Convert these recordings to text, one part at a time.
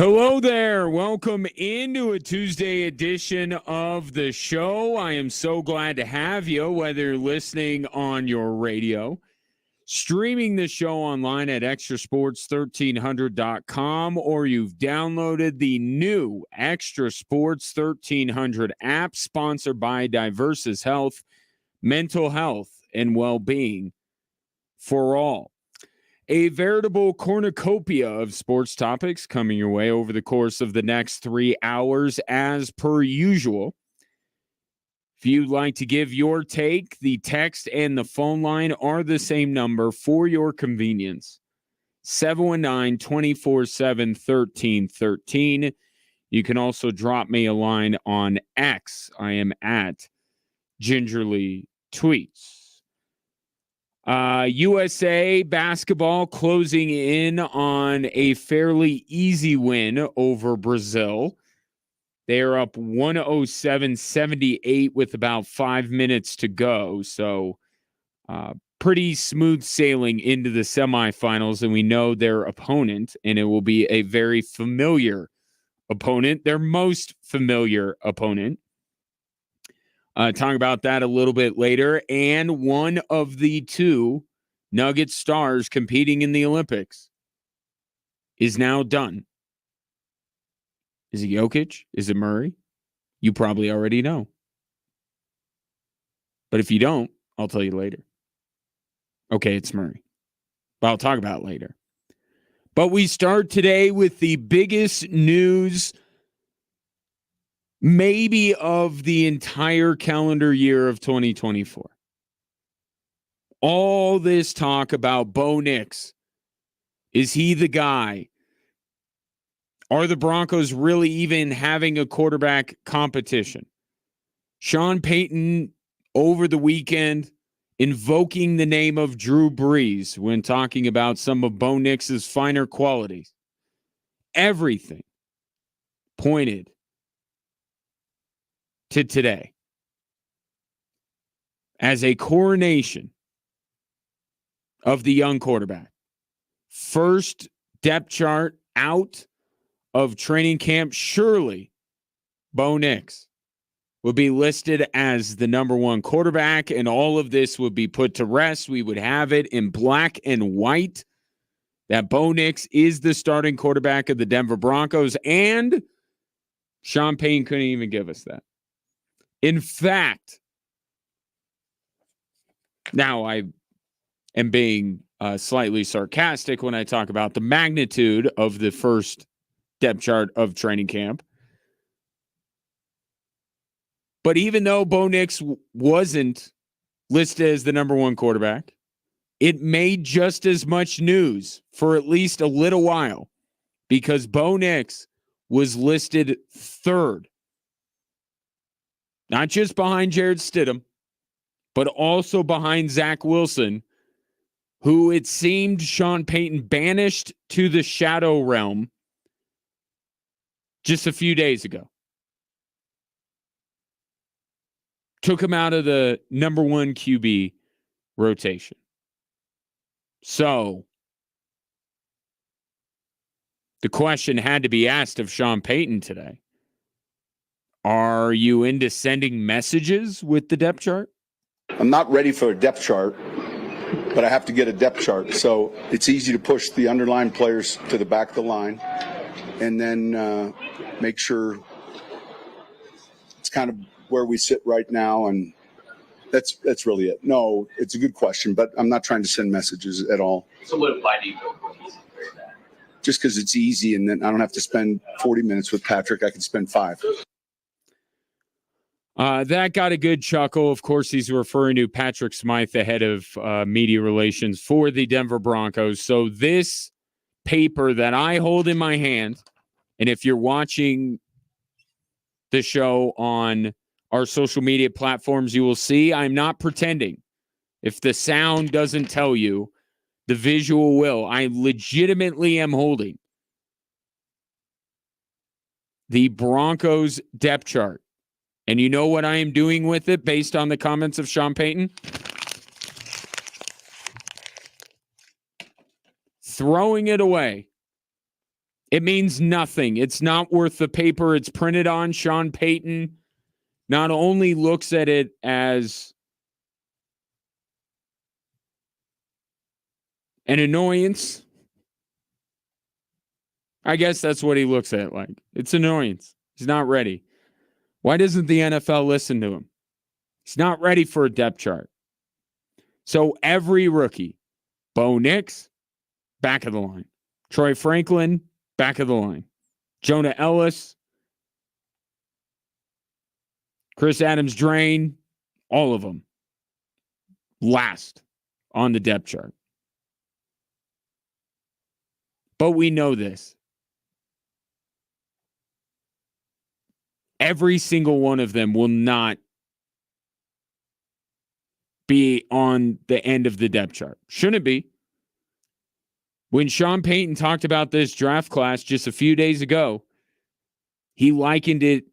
Hello there. Welcome into a Tuesday edition of the show. I am so glad to have you, whether you're listening on your radio, streaming the show online at extrasports1300.com, or you've downloaded the new Extra Sports 1300 app, sponsored by Diversus Health, mental health and well-being for all. A veritable cornucopia of sports topics coming your way over the course of the next 3 hours, as per usual. If you'd like to give your take, the text and the phone line are the same number for your convenience. 719-247-1313. You can also drop me a line on X. I am at Gingerly Tweets. USA basketball closing in on a fairly easy win over Brazil. They are up 107-78 with about 5 minutes to go. So pretty smooth sailing into the semifinals, and we know their opponent, and it will be a very familiar opponent, their most familiar opponent. Talk about that a little bit later. And one of the two Nugget stars competing in the Olympics is now done. Is it Jokic? Is it Murray? You probably already know. But if you don't, I'll tell you later. Okay, it's Murray. But I'll talk about it later. But we start today with the biggest news maybe of the entire calendar year of 2024. All this talk about Bo Nix. Is he the guy? Are the Broncos really even having a quarterback competition? Sean Payton over the weekend invoking the name of Drew Brees when talking about some of Bo Nix's finer qualities. Everything pointed to today as a coronation of the young quarterback. First depth chart out of training camp. Surely Bo Nix would be listed as the number one quarterback, and all of this would be put to rest. We would have it in black and white that Bo Nix is the starting quarterback of the Denver Broncos, and Sean Payton couldn't even give us that. In fact, now I am being slightly sarcastic when I talk about the magnitude of the first depth chart of training camp. But even though Bo Nix wasn't listed as the number one quarterback, it made just as much news for at least a little while because Bo Nix was listed third. Not just behind Jarrett Stidham, but also behind Zach Wilson, who it seemed Sean Payton banished to the shadow realm just a few days ago. Took him out of the number one QB rotation. So the question had to be asked of Sean Payton today. Are you into sending messages with the depth chart? I'm not ready for a depth chart, but I have to get a depth chart. So it's easy to push the underlying players to the back of the line and then make sure it's kind of where we sit right now. And that's really it. No, it's a good question, but I'm not trying to send messages at all. So why do you go that? Just because it's easy and then I don't have to spend 40 minutes with Patrick. I can spend 5. That got a good chuckle. Of course, he's referring to Patrick Smythe, the head of media relations for the Denver Broncos. So this paper that I hold in my hand, and if you're watching the show on our social media platforms, you will see I'm not pretending. If the sound doesn't tell you, the visual will. I legitimately am holding the Broncos depth chart. And you know what I am doing with it based on the comments of Sean Payton? Throwing it away It means nothing. It's not worth the paper it's printed on. Sean Payton not only looks at it as an annoyance, I guess that's what he looks at it like. It's annoyance. He's not ready. Why doesn't the NFL listen to him? He's not ready for a depth chart. So every rookie, Bo Nix, back of the line. Troy Franklin, back of the line. Jonah Ellis, Chris Adams-Drain, all of them last on the depth chart. But we know this. Every single one of them will not be on the end of the depth chart. Shouldn't be. When Sean Payton talked about this draft class just a few days ago, he likened it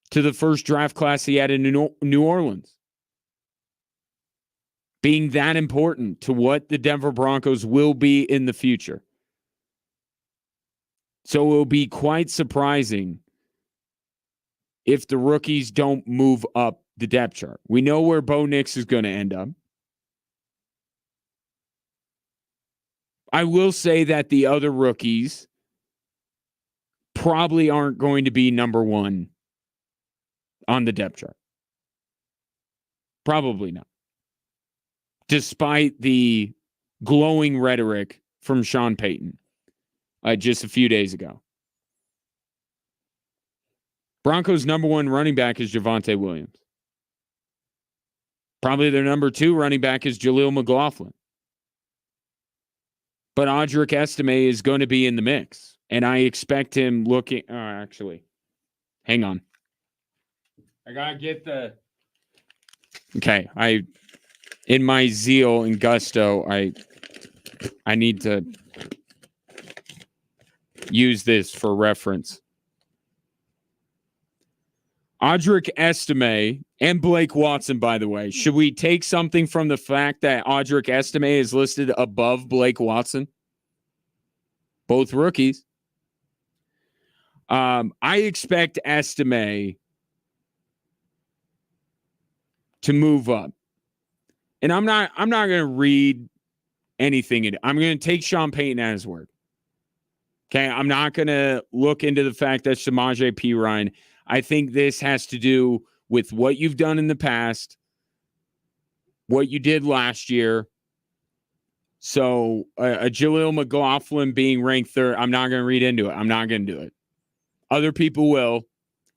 to the first draft class he had in New Orleans. Being that important to what the Denver Broncos will be in the future. So it will be quite surprising if the rookies don't move up the depth chart. We know where Bo Nix is going to end up. I will say that the other rookies probably aren't going to be number one on the depth chart. Probably not. Despite the glowing rhetoric from Sean Payton just a few days ago. Broncos' number one running back is Javonte Williams. Probably their number two running back is Jaleel McLaughlin. But Audric Estime is going to be in the mix. And I expect him looking... actually, hang on. I got to get the... Okay, in my zeal and gusto, I need to use this for reference. Audric Estime and Blake Watson, by the way. Should we take something from the fact that Audric Estime is listed above Blake Watson? Both rookies. I expect Estime to move up. And I'm not going to read anything. I'm going to take Sean Payton at his word. Okay, I'm not going to look into the fact that Samaje Perine. I think this has to do with what you've done in the past, what you did last year. So a Jaleel McLaughlin being ranked third, I'm not going to read into it. I'm not going to do it. Other people will.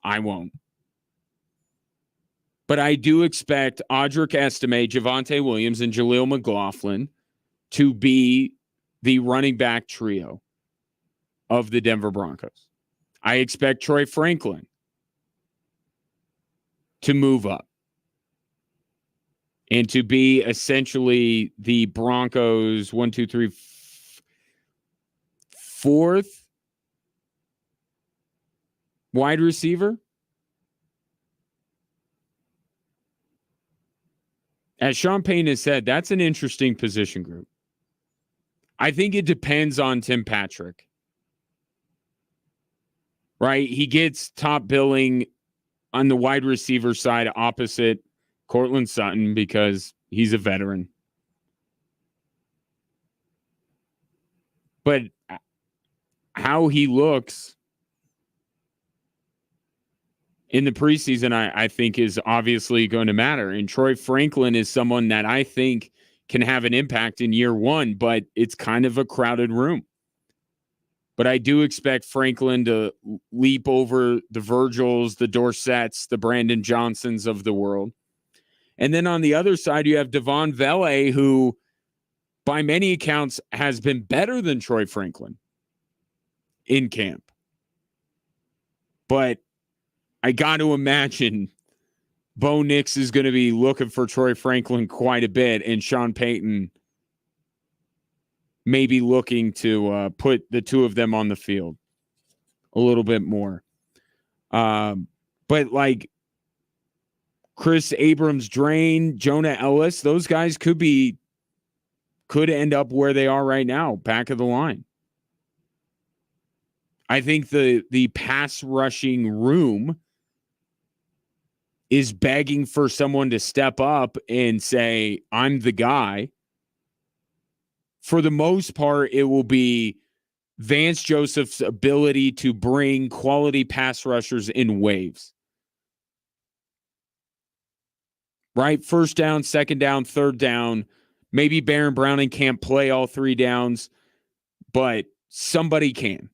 I won't. But I do expect Audric Estime, Javonte Williams, and Jaleel McLaughlin to be the running back trio of the Denver Broncos. I expect Troy Franklin to move up and to be essentially the Broncos 4th wide receiver. As Sean Payton has said, that's an interesting position group. I think it depends on Tim Patrick. Right? He gets top billing on the wide receiver side opposite Cortland Sutton because he's a veteran. But how he looks in the preseason, I think, is obviously going to matter. And Troy Franklin is someone that I think can have an impact in year one, but it's kind of a crowded room. But I do expect Franklin to leap over the Virgils, the Dorsetts, the Brandon Johnsons of the world. And then on the other side, you have Devon Vele, who by many accounts has been better than Troy Franklin in camp. But I got to imagine Bo Nix is going to be looking for Troy Franklin quite a bit, and Sean Payton may be looking to put the two of them on the field a little bit more. But like Chris Abrams-Drain, Jonah Ellis, those guys could end up where they are right now, back of the line. I think the pass rushing room is begging for someone to step up and say, I'm the guy. For the most part, it will be Vance Joseph's ability to bring quality pass rushers in waves. Right? First down, second down, third down. Maybe Baron Browning can't play all 3 downs, but somebody can.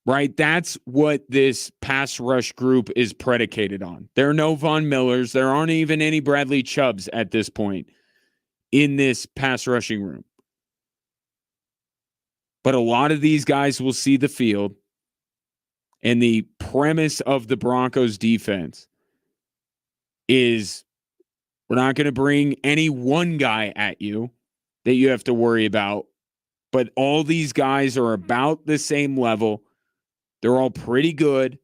Right? That's what this pass rush group is predicated on. There are no Von Millers. There aren't even any Bradley Chubbs at this point in this pass rushing room. But a lot of these guys will see the field. And the premise of the Broncos defense is we're not going to bring any one guy at you that you have to worry about. But all these guys are about the same level. They're all pretty good.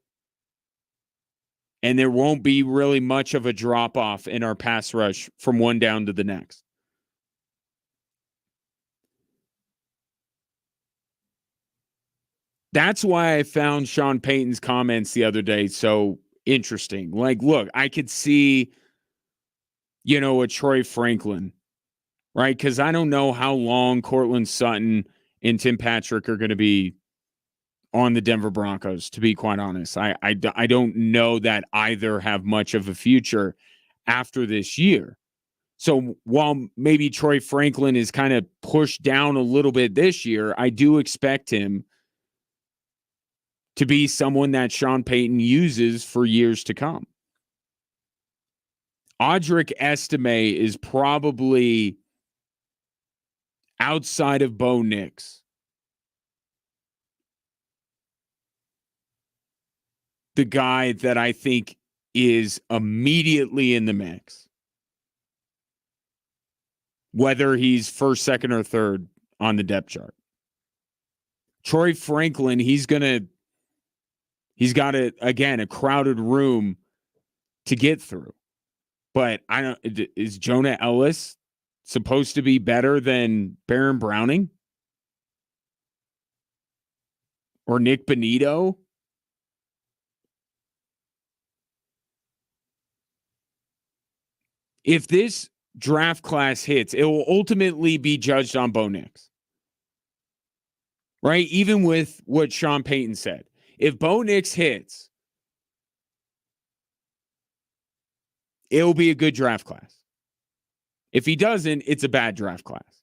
And there won't be really much of a drop-off in our pass rush from one down to the next. That's why I found Sean Payton's comments the other day so interesting. Like, look, I could see, a Troy Franklin, right? Because I don't know how long Cortland Sutton and Tim Patrick are going to be on the Denver Broncos, to be quite honest. I don't know that either have much of a future after this year. So while maybe Troy Franklin is kind of pushed down a little bit this year, I do expect him to be someone that Sean Payton uses for years to come. Audric Estime is probably, outside of Bo Nix, the guy that I think is immediately in the mix. Whether he's first, second, or third on the depth chart. Troy Franklin, he's got a crowded room to get through. But is Jonah Ellis supposed to be better than Baron Browning? Or Nick Bonito? If this draft class hits, it will ultimately be judged on Bo Nix. Right? Even with what Sean Payton said. If Bo Nix hits, it'll be a good draft class. If he doesn't, it's a bad draft class.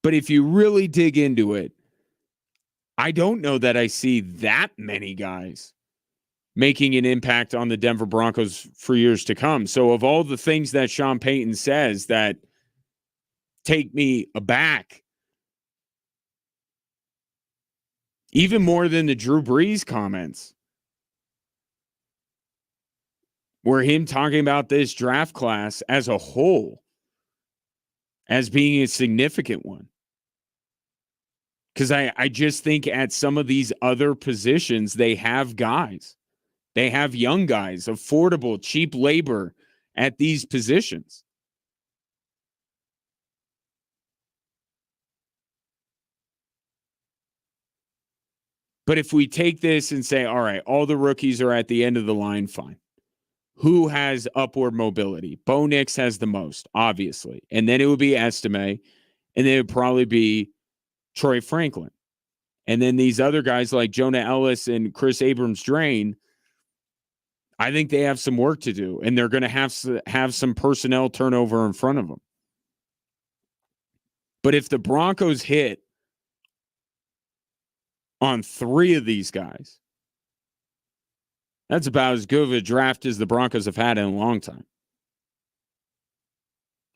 But if you really dig into it, I don't know that I see that many guys making an impact on the Denver Broncos for years to come. So of all the things that Sean Payton says that take me aback, even more than the Drew Brees comments, were him talking about this draft class as a whole as being a significant one. Because I just think at some of these other positions, they have guys. They have young guys, affordable, cheap labor at these positions. But if we take this and say, all right, all the rookies are at the end of the line, fine. Who has upward mobility? Bo Nix has the most, obviously. And then it would be Estime. And then it would probably be Troy Franklin. And then these other guys like Jonah Ellis and Chris Abrams-Drain, I think they have some work to do. And they're going to have some personnel turnover in front of them. But if the Broncos hit on 3 of these guys, that's about as good of a draft as the Broncos have had in a long time.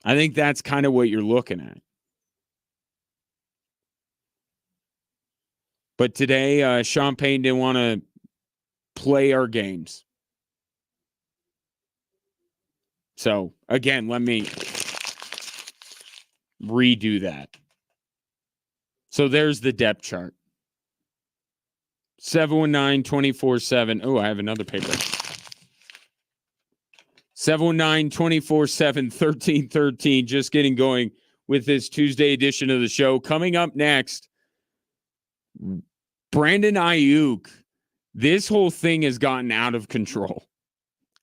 I think that's kind of what you're looking at. But today, Sean Payton didn't want to play our games. So, again, let me redo that. So there's the depth chart. 719-24-7. Oh, I have another paper. 719-24-7, 1313. Just getting going with this Tuesday edition of the show. Coming up next, Brandon Ayuk. This whole thing has gotten out of control.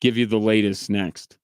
Give you the latest next.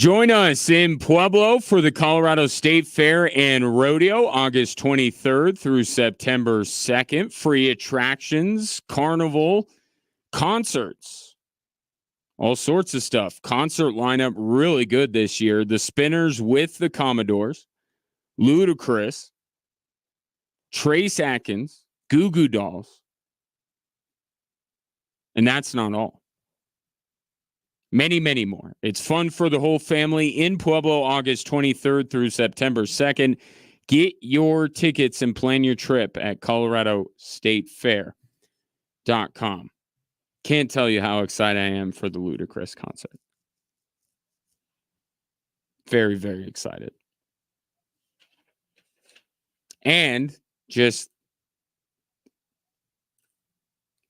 Join us in Pueblo for the Colorado State Fair and Rodeo, August 23rd through September 2nd. Free attractions, carnival, concerts, all sorts of stuff. Concert lineup really good this year. The Spinners with the Commodores, Ludacris, Trace Atkins, Goo Goo Dolls. And that's not all. Many, many more. It's fun for the whole family in Pueblo, August 23rd through September 2nd. Get your tickets and plan your trip at Colorado State Fair Can't tell you how excited I am for the Ludacris concert. Very, very excited. And just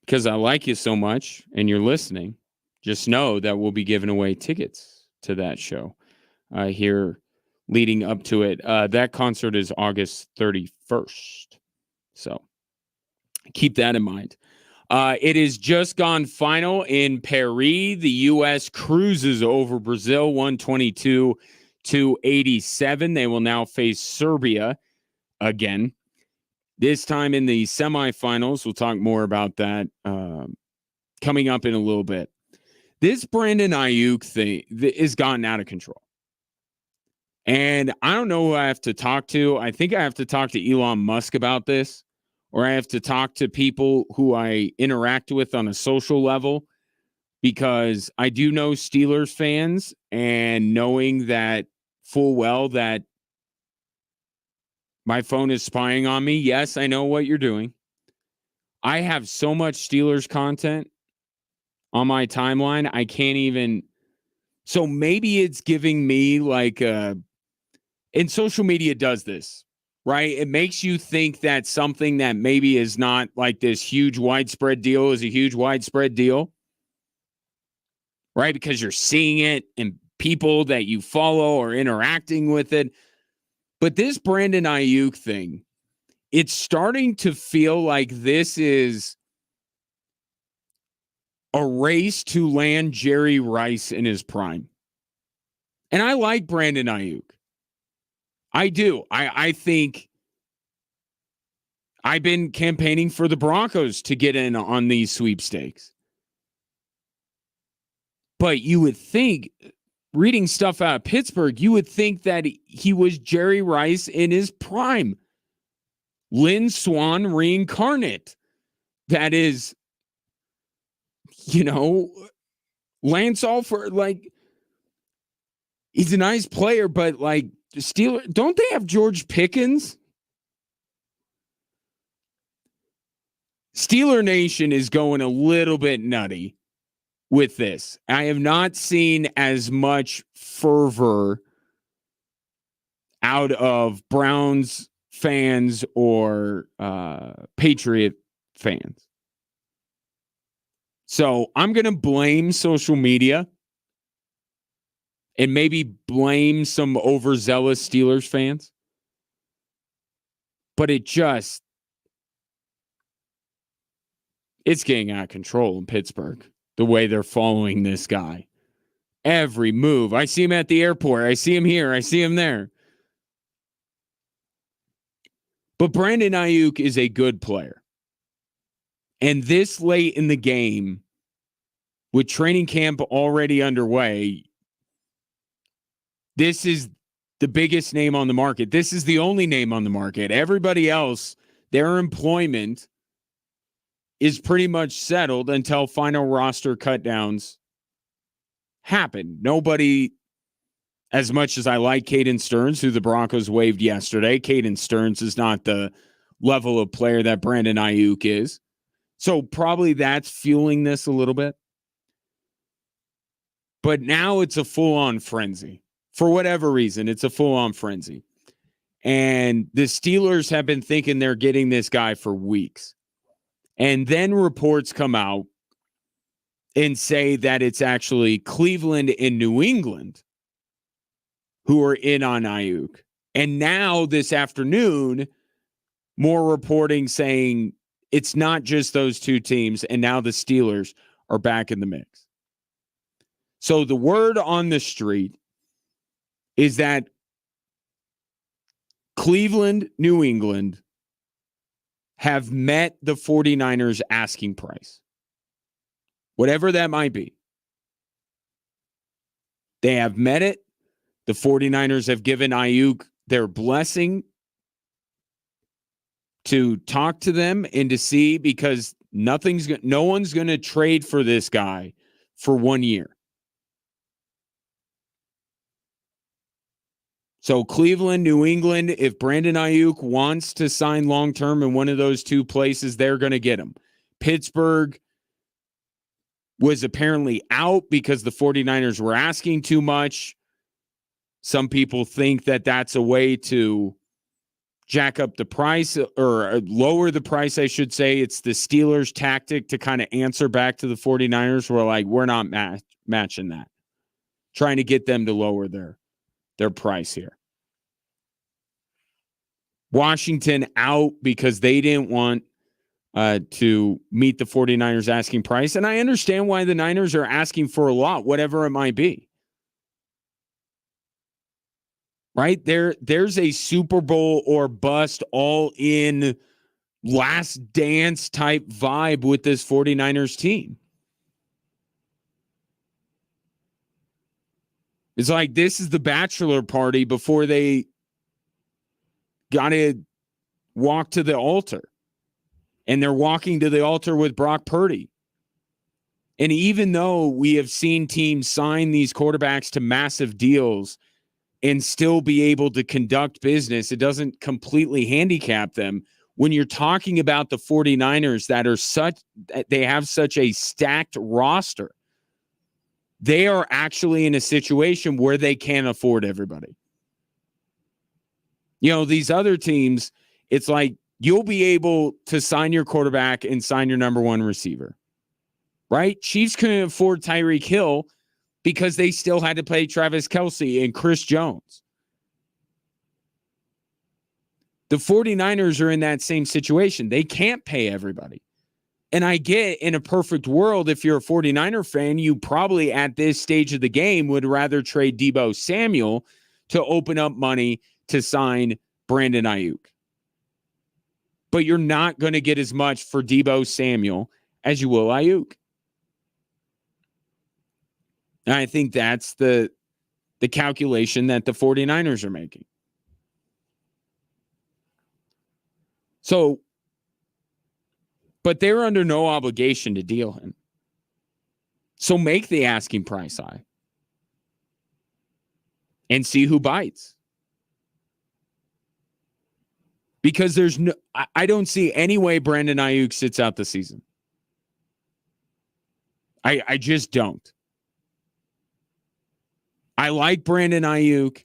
because I like you so much and you're listening, just know that we'll be giving away tickets to that show here leading up to it. That concert is August 31st. So keep that in mind. It is just gone final in Paris. The U.S. cruises over Brazil 122-87. They will now face Serbia again. This time in the semifinals. We'll talk more about that coming up in a little bit. This Brandon Ayuk thing is gotten out of control. And I don't know who I have to talk to. I think I have to talk to Elon Musk about this, or I have to talk to people who I interact with on a social level, because I do know Steelers fans, and knowing that full well that my phone is spying on me. Yes, I know what you're doing. I have so much Steelers content on my timeline. I can't even. So maybe it's giving me like and social media does this, right? It makes you think that something that maybe is not like this huge widespread deal is a huge widespread deal, right? Because you're seeing it and people that you follow are interacting with it. But this Brandon Ayuk thing, it's starting to feel like this is a race to land Jerry Rice in his prime. And I like Brandon Ayuk. I do. I think I've been campaigning for the Broncos to get in on these sweepstakes. But you would think, reading stuff out of Pittsburgh, you would think that he was Jerry Rice in his prime. Lynn Swan reincarnate. That is, Lance Alford, like, he's a nice player, but like, the Steelers, don't they have George Pickens? Steeler Nation is going a little bit nutty with this. I have not seen as much fervor out of Browns fans or Patriot fans. So I'm going to blame social media and maybe blame some overzealous Steelers fans. But it's getting out of control in Pittsburgh, the way they're following this guy. Every move. I see him at the airport. I see him here. I see him there. But Brandon Ayuk is a good player. And this late in the game, with training camp already underway, this is the biggest name on the market. This is the only name on the market. Everybody else, their employment is pretty much settled until final roster cutdowns happen. Nobody, as much as I like Caden Stearns, who the Broncos waived yesterday, Caden Stearns is not the level of player that Brandon Ayuk is. So probably that's fueling this a little bit. But now it's a full-on frenzy. For whatever reason, it's a full-on frenzy. And the Steelers have been thinking they're getting this guy for weeks. And then reports come out and say that it's actually Cleveland and New England who are in on Ayuk. And now this afternoon, more reporting saying it's not just those two teams, and now the Steelers are back in the mix. So the word on the street is that Cleveland, New England have met the 49ers asking price. Whatever that might be. They have met it. The 49ers have given Ayuk their blessing to talk to them and to see, because no one's going to trade for this guy for 1 year. So Cleveland, New England, if Brandon Ayuk wants to sign long-term in one of those two places, they're going to get him, Pittsburgh was apparently out because the 49ers were asking too much. Some people think that that's a way to jack up the price or lower the price, I should say. It's the Steelers' tactic to kind of answer back to the 49ers. We're not matching that. Trying to get them to lower their price here. Washington out because they didn't want to meet the 49ers asking price. And I understand why the Niners are asking for a lot, whatever it might be. Right? There's a Super Bowl or bust all in last dance type vibe with this 49ers team. It's like this is the bachelor party before they got to walk to the altar. And they're walking to the altar with Brock Purdy. And even though we have seen teams sign these quarterbacks to massive deals and still be able to conduct business, it doesn't completely handicap them. When you're talking about the 49ers they have such a stacked roster, they are actually in a situation where they can't afford everybody. You know, these other teams, it's like you'll be able to sign your quarterback and sign your number one receiver, right? Chiefs couldn't afford Tyreek Hill because they still had to pay Travis Kelce and Chris Jones. The 49ers are in that same situation. They can't pay everybody. And I get, in a perfect world, if you're a 49er fan, you probably at this stage of the game would rather trade Deebo Samuel to open up money to sign Brandon Ayuk. But you're not going to get as much for Deebo Samuel as you will Ayuk. And I think that's the calculation that the 49ers are making. So, but they're under no obligation to deal him. So make the asking price high and see who bites. Because I don't see any way Brandon Ayuk sits out the season. I just don't. I like Brandon Ayuk.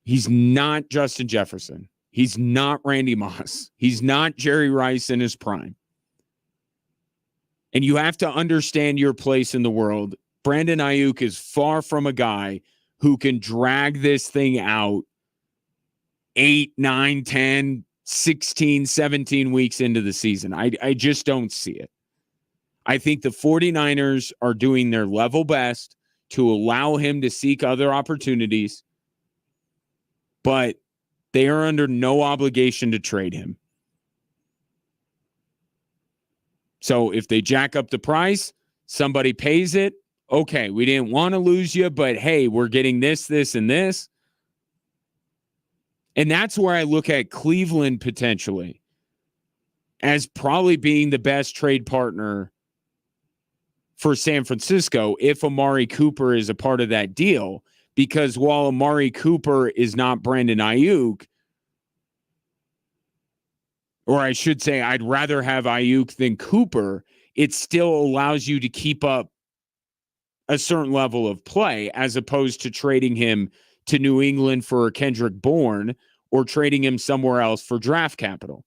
He's not Justin Jefferson. He's not Randy Moss. He's not Jerry Rice in his prime. And you have to understand your place in the world. Brandon Ayuk is far from a guy who can drag this thing out 8, 9, 10, 16, 17 weeks into the season. I just don't see it. I think the 49ers are doing their level best to allow him to seek other opportunities, but they are under no obligation to trade him. So if they jack up the price, somebody pays it. Okay, we didn't want to lose you, but hey, we're getting this, this, and this. And that's where I look at Cleveland potentially as probably being the best trade partner for San Francisco if Amari Cooper is a part of that deal. Because while Amari Cooper is not Brandon Ayuk, or I should say I'd rather have Ayuk than Cooper, it still allows you to keep up a certain level of play as opposed to trading him to New England for Kendrick Bourne or trading him somewhere else for draft capital.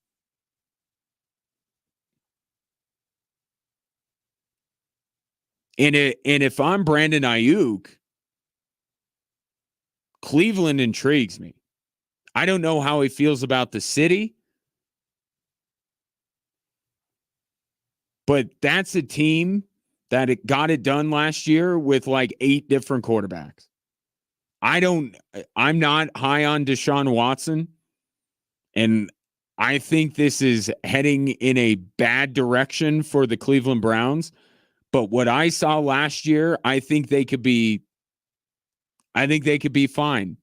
And if I'm Brandon Ayuk, Cleveland intrigues me. I don't know how he feels about the city, but that's a team that it got it done last year with like 8 different quarterbacks. I'm not high on Deshaun Watson, and I think this is heading in a bad direction for the Cleveland Browns. But what I saw last year, I think they could be fine,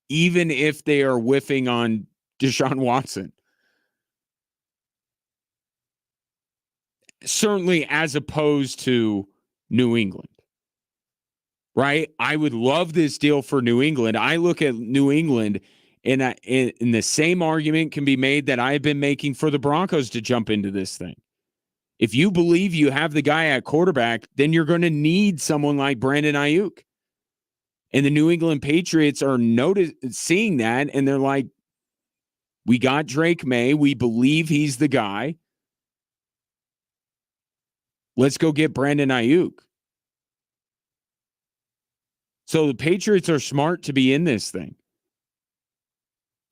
even if they are whiffing on Deshaun Watson. Certainly as opposed to New England, right? I would love this deal for New England. I look at New England, and in the same argument can be made that I've been making for the Broncos to jump into this thing. If you believe you have the guy at quarterback, then you're going to need someone like Brandon Ayuk. And the New England Patriots are seeing that, and they're like, we got Drake May. We believe he's the guy. Let's go get Brandon Ayuk. So the Patriots are smart to be in this thing.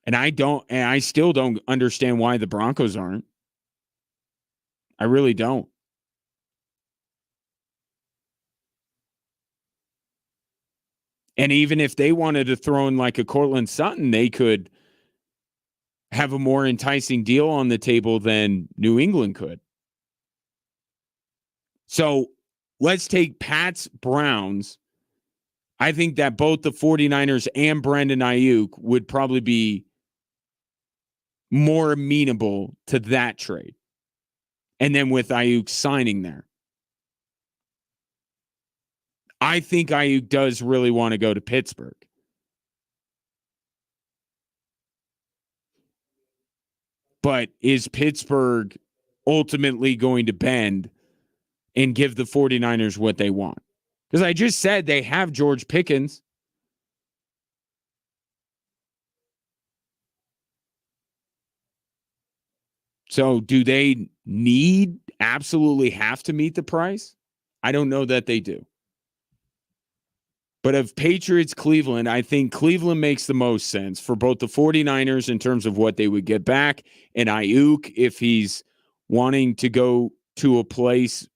And I still don't understand why the Broncos aren't. I really don't. And even if they wanted to throw in like a Cortland Sutton, they could have a more enticing deal on the table than New England could. So let's take Pats Browns. I think that both the 49ers and Brandon Ayuk would probably be more amenable to that trade. And then with Ayuk signing there. I think Ayuk does really want to go to Pittsburgh. But is Pittsburgh ultimately going to bend and give the 49ers what they want? Because I just said they have George Pickens. So do they absolutely have to meet the price? I don't know that they do. But of Patriots, Cleveland, I think Cleveland makes the most sense for both the 49ers in terms of what they would get back, and Ayuk if he's wanting to go to a place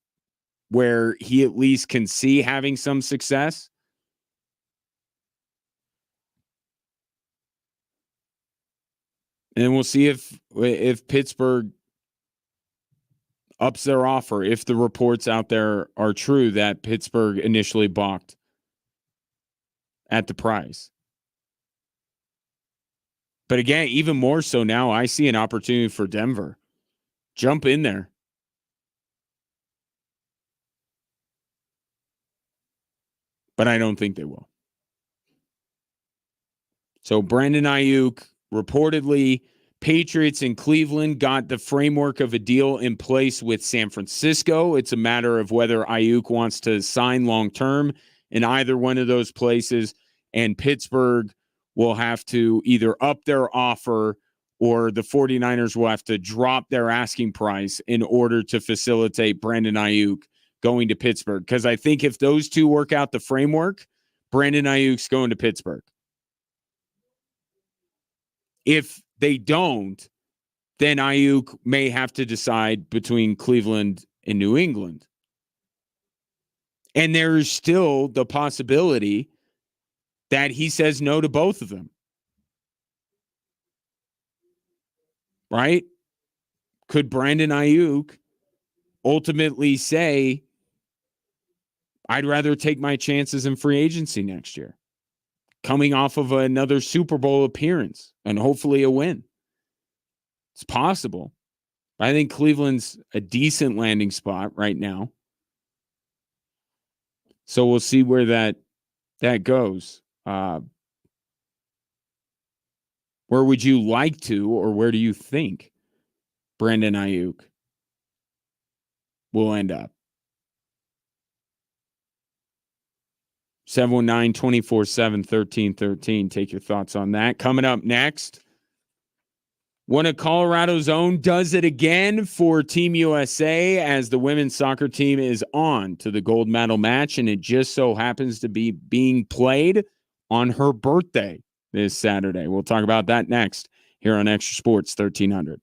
where he at least can see having some success. And we'll see if Pittsburgh ups their offer, if the reports out there are true that Pittsburgh initially balked at the price. But again, even more so now, I see an opportunity for Denver. Jump in there. But I don't think they will. So Brandon Ayuk, reportedly, Patriots in Cleveland got the framework of a deal in place with San Francisco. It's a matter of whether Ayuk wants to sign long-term in either one of those places, and Pittsburgh will have to either up their offer or the 49ers will have to drop their asking price in order to facilitate Brandon Ayuk going to Pittsburgh. Because I think if those two work out the framework, Brandon Ayuk's going to Pittsburgh. If they don't, then Ayuk may have to decide between Cleveland and New England. And there is still the possibility that he says no to both of them. Right? Could Brandon Ayuk ultimately say, I'd rather take my chances in free agency next year, coming off of another Super Bowl appearance and hopefully a win? It's possible. I think Cleveland's a decent landing spot right now. So we'll see where that goes. Where would you like to, or where do you think Brandon Ayuk will end up? 719-247-1313. Take your thoughts on that. Coming up next, one of Colorado's own does it again for Team USA as the women's soccer team is on to the gold medal match, and it just so happens to be being played on her birthday this Saturday. We'll talk about that next here on Extra Sports 1300.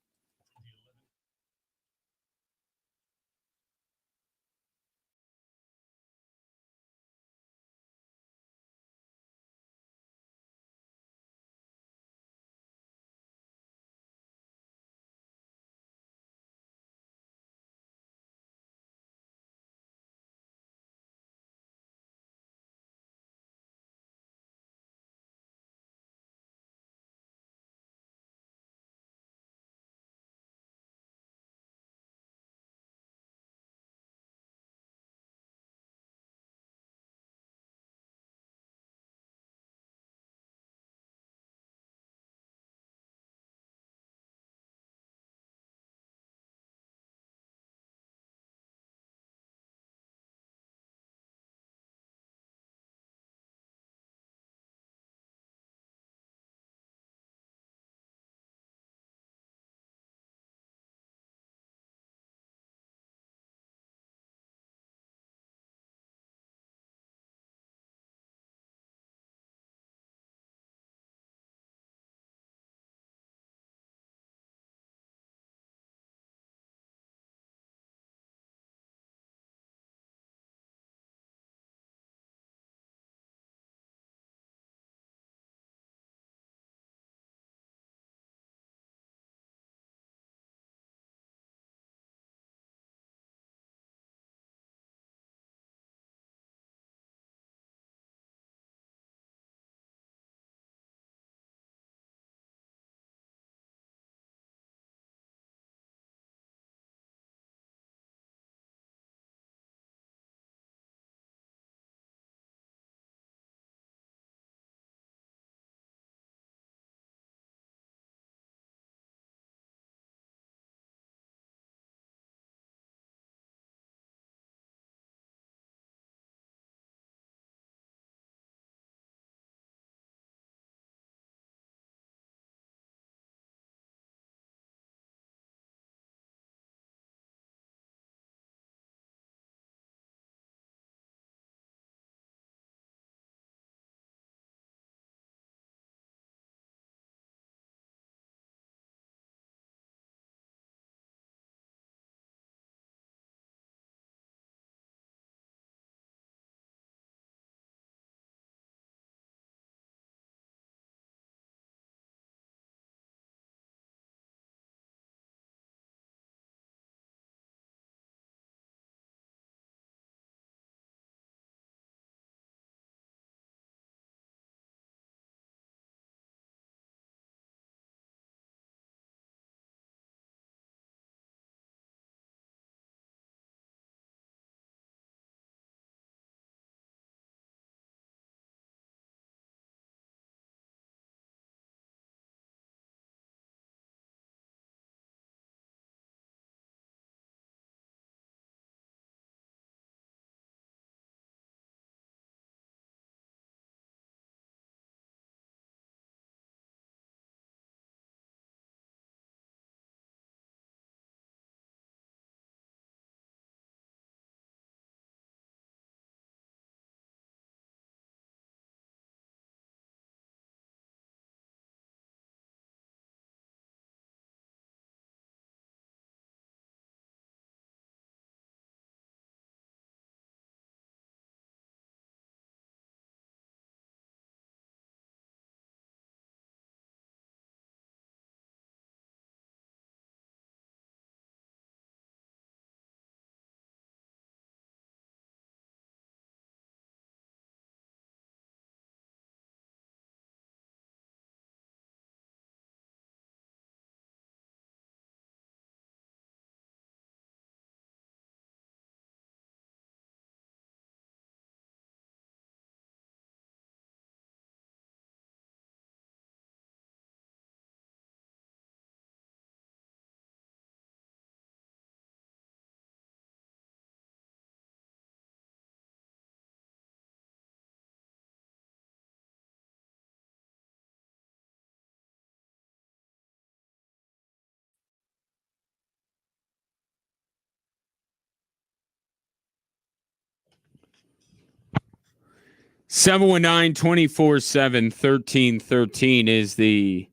719-247-1313 is the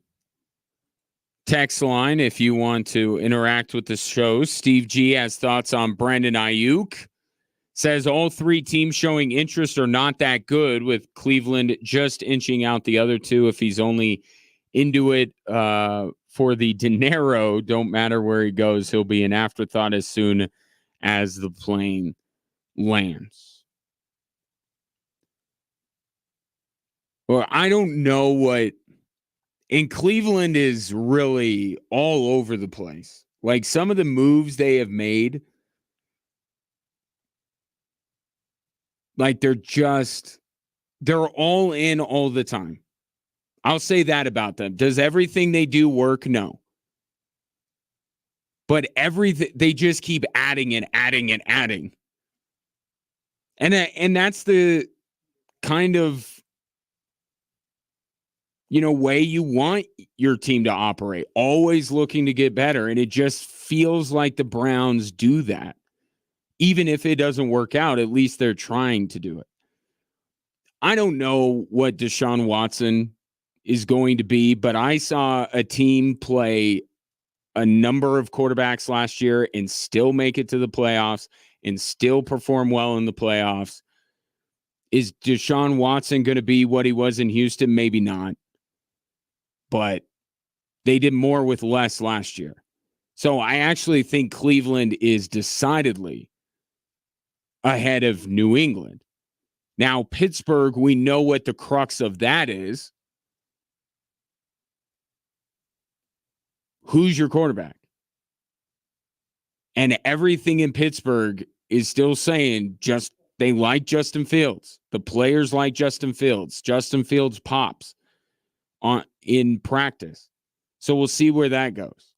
text line if you want to interact with the show. Steve G has thoughts on Brandon Ayuk. Says all three teams showing interest are not that good, with Cleveland just inching out the other two. If he's only into it for the dinero, don't matter where he goes, he'll be an afterthought as soon as the plane lands. Well, I don't know what... And Cleveland is really all over the place. Like, some of the moves they have made, like, they're all in all the time. I'll say that about them. Does everything they do work? No. But everything, they just keep adding and adding and adding. And that's the kind of, way you want your team to operate. Always looking to get better. And it just feels like the Browns do that. Even if it doesn't work out, at least they're trying to do it. I don't know what Deshaun Watson is going to be, but I saw a team play a number of quarterbacks last year and still make it to the playoffs and still perform well in the playoffs. Is Deshaun Watson going to be what he was in Houston? Maybe not. But they did more with less last year. So I actually think Cleveland is decidedly ahead of New England. Now, Pittsburgh, we know what the crux of that is. Who's your quarterback? And everything in Pittsburgh is still saying they like Justin Fields. The players like Justin Fields. Justin Fields pops in practice. So we'll see where that goes.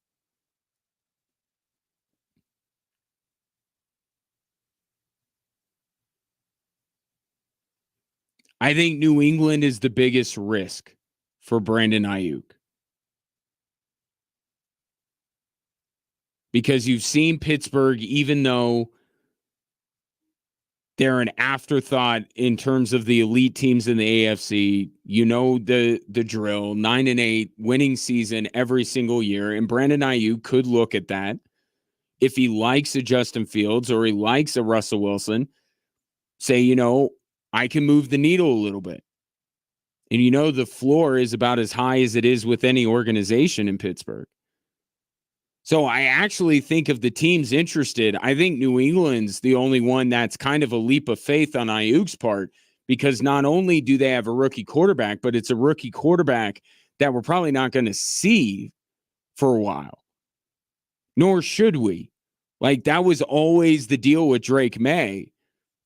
I think New England is the biggest risk for Brandon Ayuk. Because you've seen Pittsburgh, even though they're an afterthought in terms of the elite teams in the AFC, the drill, 9-8, winning season every single year. And Brandon Ayuk could look at that. If he likes a Justin Fields or he likes a Russell Wilson, say, I can move the needle a little bit. And the floor is about as high as it is with any organization in Pittsburgh. So I actually think of the teams interested, I think New England's the only one that's kind of a leap of faith on Ayuk's part, because not only do they have a rookie quarterback, but it's a rookie quarterback that we're probably not going to see for a while. Nor should we. Like, that was always the deal with Drake May,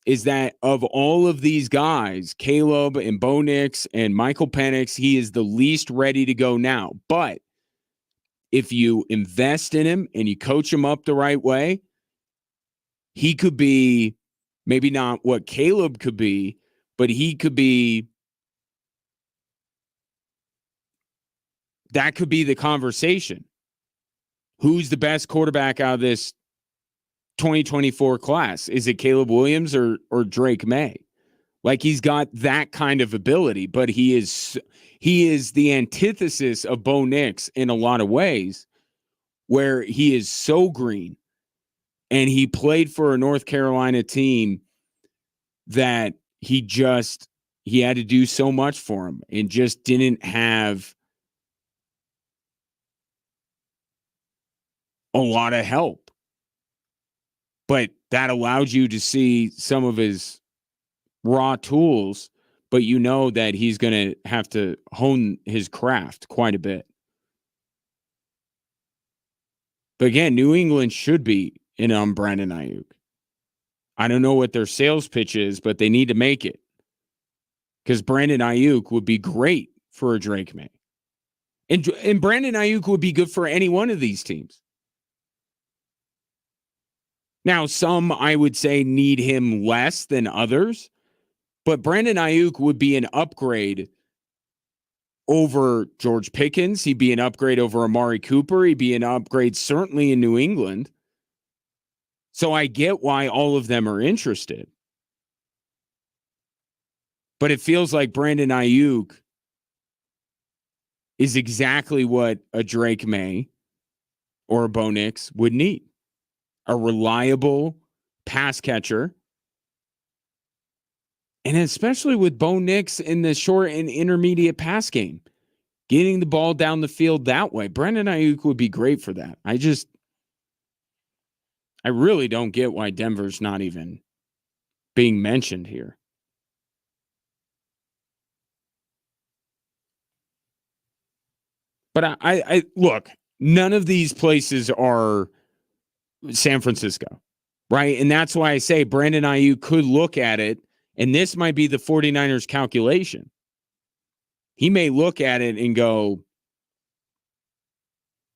is that of all of these guys, Caleb and Bo Nix and Michael Penix, he is the least ready to go now. But if you invest in him and you coach him up the right way, he could be maybe not what Caleb could be, but he could be, that could be the conversation. Who's the best quarterback out of this 2024 class? Is it Caleb Williams or Drake May? Like, he's got that kind of ability, but he is the antithesis of Bo Nix in a lot of ways, where he is so green, and he played for a North Carolina team that he had to do so much for him and just didn't have a lot of help. But that allowed you to see some of his raw tools, but that he's going to have to hone his craft quite a bit. But again, New England should be in on Brandon Ayuk. I don't know what their sales pitch is, but they need to make it. Because Brandon Ayuk would be great for a Drake May. And Brandon Ayuk would be good for any one of these teams. Now, some, I would say, need him less than others. But Brandon Ayuk would be an upgrade over George Pickens. He'd be an upgrade over Amari Cooper. He'd be an upgrade certainly in New England. So I get why all of them are interested. But it feels like Brandon Ayuk is exactly what a Drake May or a Bo Nix would need. A reliable pass catcher. And especially with Bo Nix in the short and intermediate pass game, getting the ball down the field that way. Brandon Ayuk would be great for that. I really don't get why Denver's not even being mentioned here. But I look, none of these places are San Francisco, right? And that's why I say Brandon Ayuk could look at it, and this might be the 49ers calculation. He may look at it and go,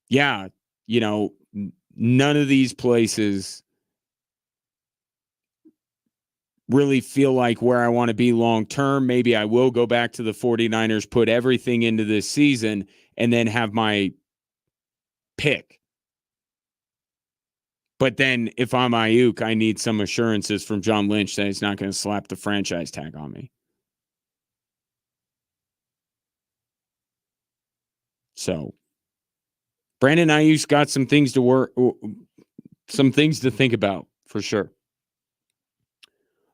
yeah, none of these places really feel like where I want to be long term. Maybe I will go back to the 49ers, put everything into this season, and then have my pick. But then if I'm Ayuk, I need some assurances from John Lynch that he's not going to slap the franchise tag on me. So Brandon Ayuk's got some things to think about for sure.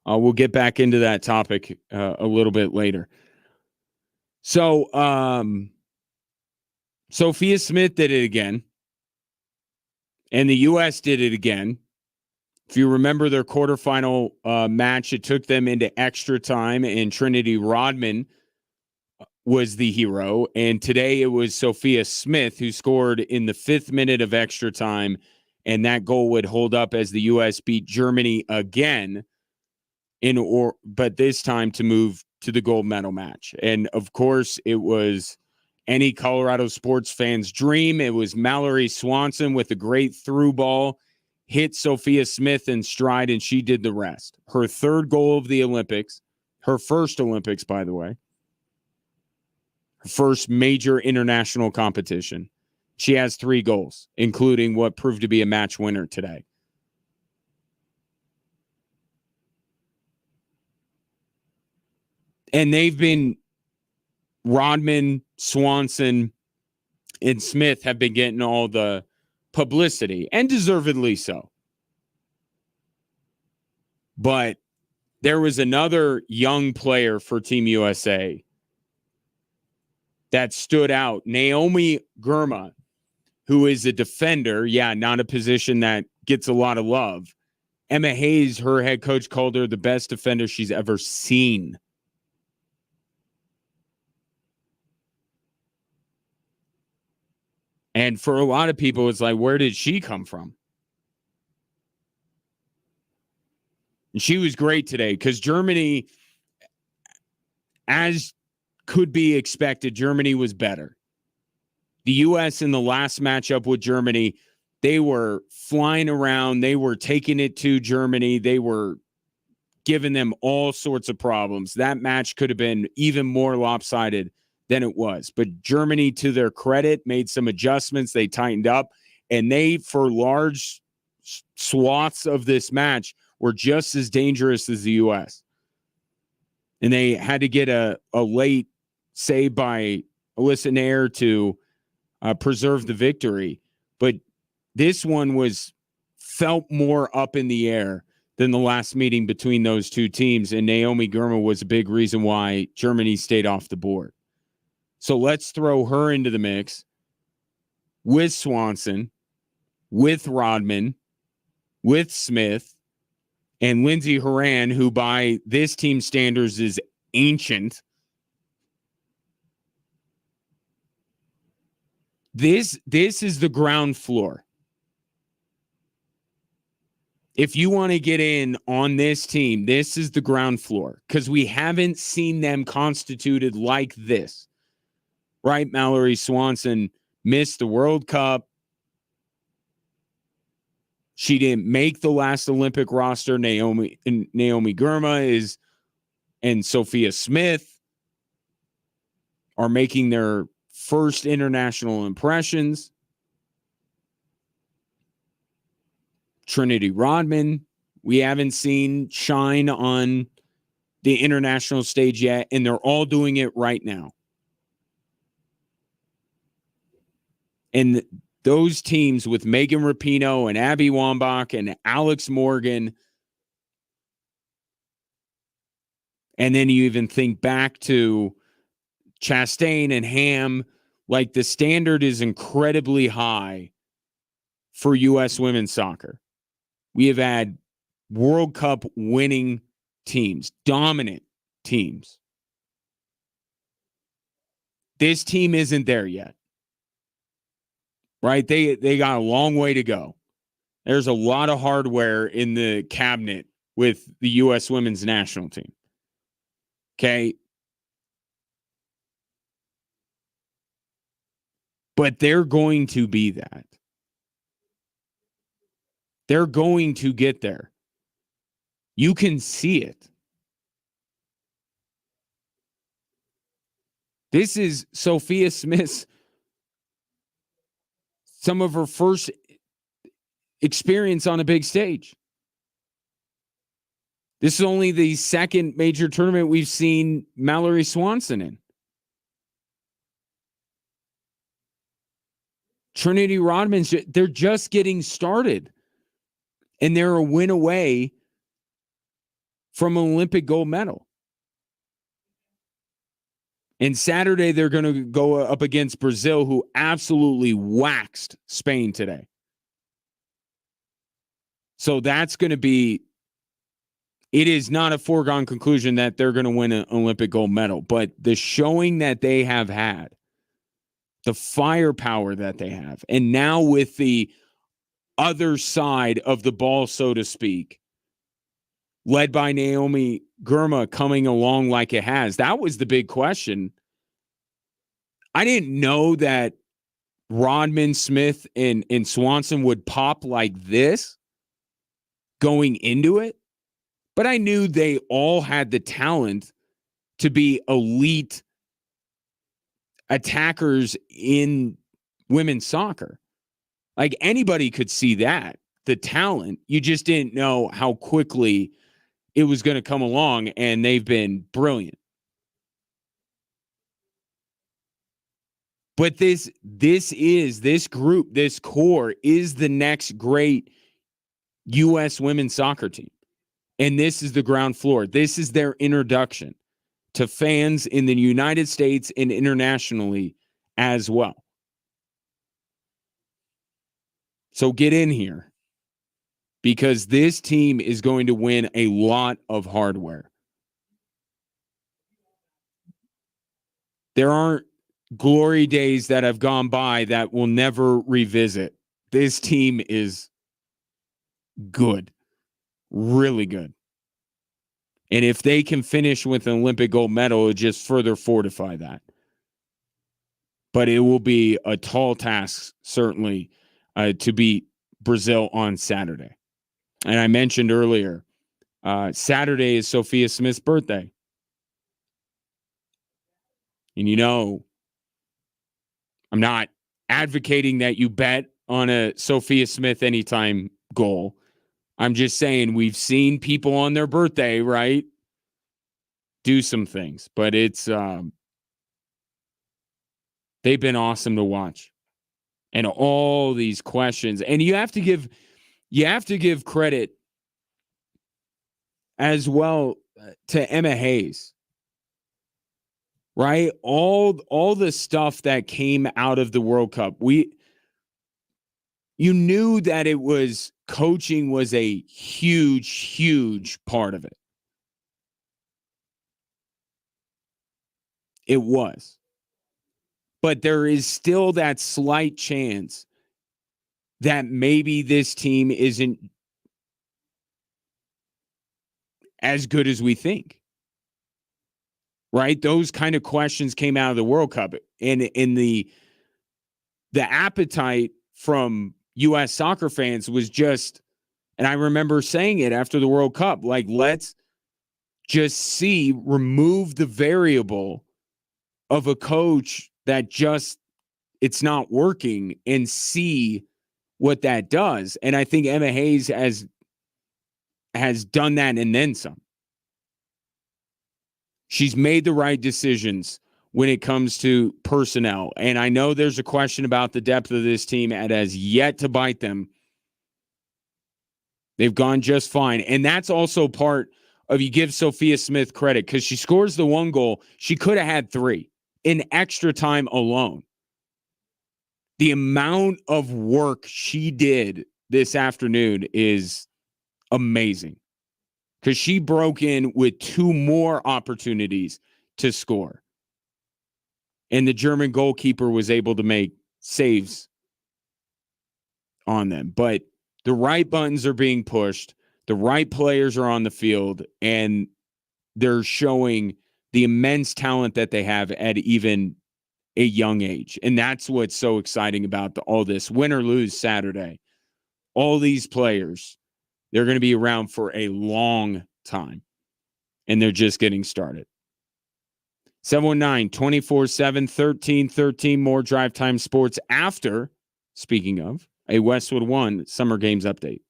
We'll get back into that topic a little bit later. So Sophia Smith did it again, and the U.S. did it again. If you remember their quarterfinal match, it took them into extra time, and Trinity Rodman was the hero. And today it was Sophia Smith who scored in the 5th minute of extra time, and that goal would hold up as the U.S. beat Germany again, but this time to move to the gold medal match. And of course, it was any Colorado sports fan's dream. It was Mallory Swanson with a great through ball, hit Sophia Smith in stride, and she did the rest. Her 3rd goal of the Olympics, her first Olympics, by the way, her first major international competition. She has 3 goals, including what proved to be a match winner today. And they've been, Rodman, Swanson, and Smith have been getting all the publicity, and deservedly so. But there was another young player for Team USA that stood out, Naomi Girma, who is a defender. Yeah, not a position that gets a lot of love. Emma Hayes, her head coach, called her the best defender she's ever seen. And for a lot of people, it's like, where did she come from? And she was great today because Germany, as could be expected, Germany was better. The U.S. in the last matchup with Germany, they were flying around. They were taking it to Germany. They were giving them all sorts of problems. That match could have been even more lopsided than it was. But Germany, to their credit, made some adjustments. They tightened up. And they, for large swaths of this match, were just as dangerous as the U.S. And they had to get a late save by Alyssa Nair to preserve the victory. But this one felt more up in the air than the last meeting between those two teams. And Naomi Girma was a big reason why Germany stayed off the board. So let's throw her into the mix with Swanson, with Rodman, with Smith, and Lindsey Horan, who by this team's standards is ancient. This is the ground floor. If you want to get in on this team, this is the ground floor because we haven't seen them constituted like this, right? Mallory Swanson missed the World Cup. She didn't make the last Olympic roster. Naomi Girma and Sophia Smith are making their first international impressions. Trinity Rodman, we haven't seen shine on the international stage yet, and they're all doing it right now. And those teams with Megan Rapinoe and Abby Wambach and Alex Morgan, and then you even think back to Chastain and Ham, like the standard is incredibly high for U.S. women's soccer. We have had World Cup winning teams, dominant teams. This team isn't there yet, right? They got a long way to go. There's a lot of hardware in the cabinet with the U.S. women's national team. Okay. But they're going to be that. They're going to get there. You can see it. This is Sophia Smith's, some of her first experience on a big stage. This is only the second major tournament we've seen Mallory Swanson in. Trinity Rodman's, they're just getting started. And they're a win away from an Olympic gold medal. And Saturday, they're going to go up against Brazil, who absolutely waxed Spain today. So that's going to be, it is not a foregone conclusion that they're going to win an Olympic gold medal. But the showing that they have had, the firepower that they have, and now with the other side of the ball, so to speak, led by Naomi Girma coming along like it has. That was the big question. I didn't know that Rodman, Smith, and Swanson would pop like this going into it, but I knew they all had the talent to be elite attackers in women's soccer. Like anybody could see that, the talent. You just didn't know how quickly it was going to come along, and they've been brilliant. But this group, this core is the next great U.S. women's soccer team. And this is the ground floor. This is their introduction to fans in the United States and internationally as well. So get in here, because this team is going to win a lot of hardware. There aren't glory days that have gone by that we'll never revisit. This team is good, really good. And if they can finish with an Olympic gold medal, it'll just further fortify that. But it will be a tall task, certainly, to beat Brazil on Saturday. And I mentioned earlier, Saturday is Sophia Smith's birthday. And you know, I'm not advocating that you bet on a Sophia Smith anytime goal. I'm just saying we've seen people on their birthday, right, do some things. But it's they've been awesome to watch. And all these questions. And you have to give credit as well to Emma Hayes. Right? All the stuff that came out of the World Cup. You knew that it was coaching was a huge, huge part of it. It was. But there is still that slight chance that maybe this team isn't as good as we think. Right? Those kind of questions came out of the World Cup. And in the appetite from U.S. soccer fans was just, and I remember saying it after the World Cup, like, let's just remove the variable of a coach that just, it's not working, and see what that does. And I think Emma Hayes has done that and then some. She's made the right decisions when it comes to personnel. And I know there's a question about the depth of this team. It has yet to bite them. They've gone just fine. And that's also part of, you give Sophia Smith credit, because she scores the one goal. She could have had 3 in extra time alone. The amount of work she did this afternoon is amazing, because she broke in with 2 more opportunities to score. And the German goalkeeper was able to make saves on them. But the right buttons are being pushed. The right players are on the field, and they're showing the immense talent that they have at even a young age. And that's what's so exciting about all this. Win or lose Saturday, all these players, they're going to be around for a long time, and they're just getting started. 719-247-1313. More Drive Time Sports after, speaking of, a Westwood One Summer Games update.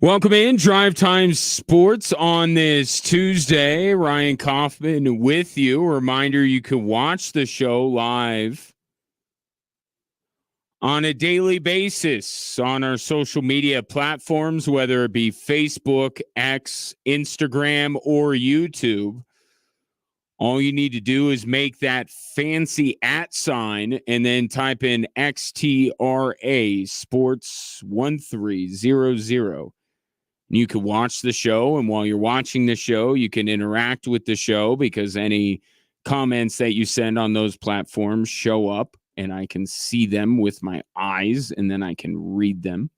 Welcome in Drive Time Sports on this Tuesday. Ryan Kaufman with you. A reminder, you can watch the show live on a daily basis on our social media platforms, whether it be Facebook, X, Instagram, or YouTube. All you need to do is make that fancy @ sign and then type in XTRA Sports 1300. You can watch the show, and while you're watching the show, you can interact with the show because any comments that you send on those platforms show up, and I can see them with my eyes, and then I can read them.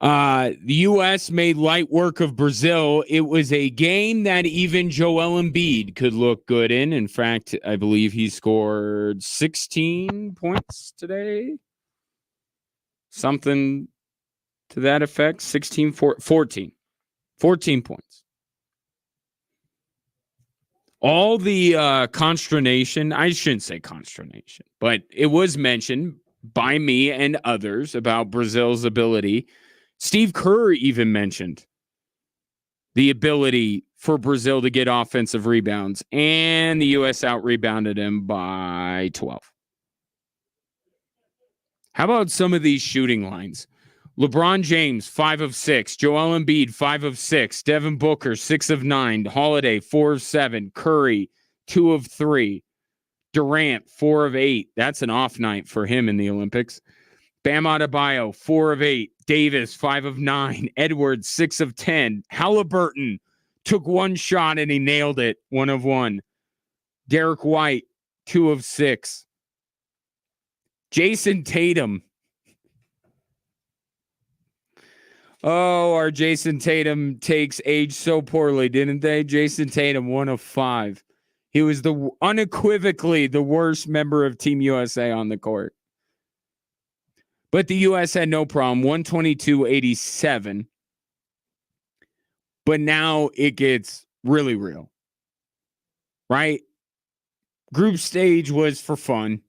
The U.S. made light work of Brazil. It was a game that even Joel Embiid could look good in. In fact, I believe he scored 16 points today. Something to that effect. 14 points. All the consternation, I shouldn't say consternation, but it was mentioned by me and others about Brazil's ability. Steve Kerr even mentioned the ability for Brazil to get offensive rebounds, and the U.S. out-rebounded him by 12. How about some of these shooting lines? LeBron James, 5 of 6. Joel Embiid, 5 of 6. Devin Booker, 6 of 9. Holiday, 4 of 7. Curry, 2 of 3. Durant, 4 of 8. That's an off night for him in the Olympics. Bam Adebayo, 4 of 8. Davis, 5 of 9. Edwards, 6 of 10. Halliburton took one shot and he nailed it, 1 of 1. Derek White, 2 of 6. Jason Tatum. Oh, our Jason Tatum takes age so poorly, didn't they? Jason Tatum, 1 of 5. He was unequivocally the worst member of Team USA on the court. But the U.S. had no problem, 122-87. But now it gets really real, right? Group stage was for fun.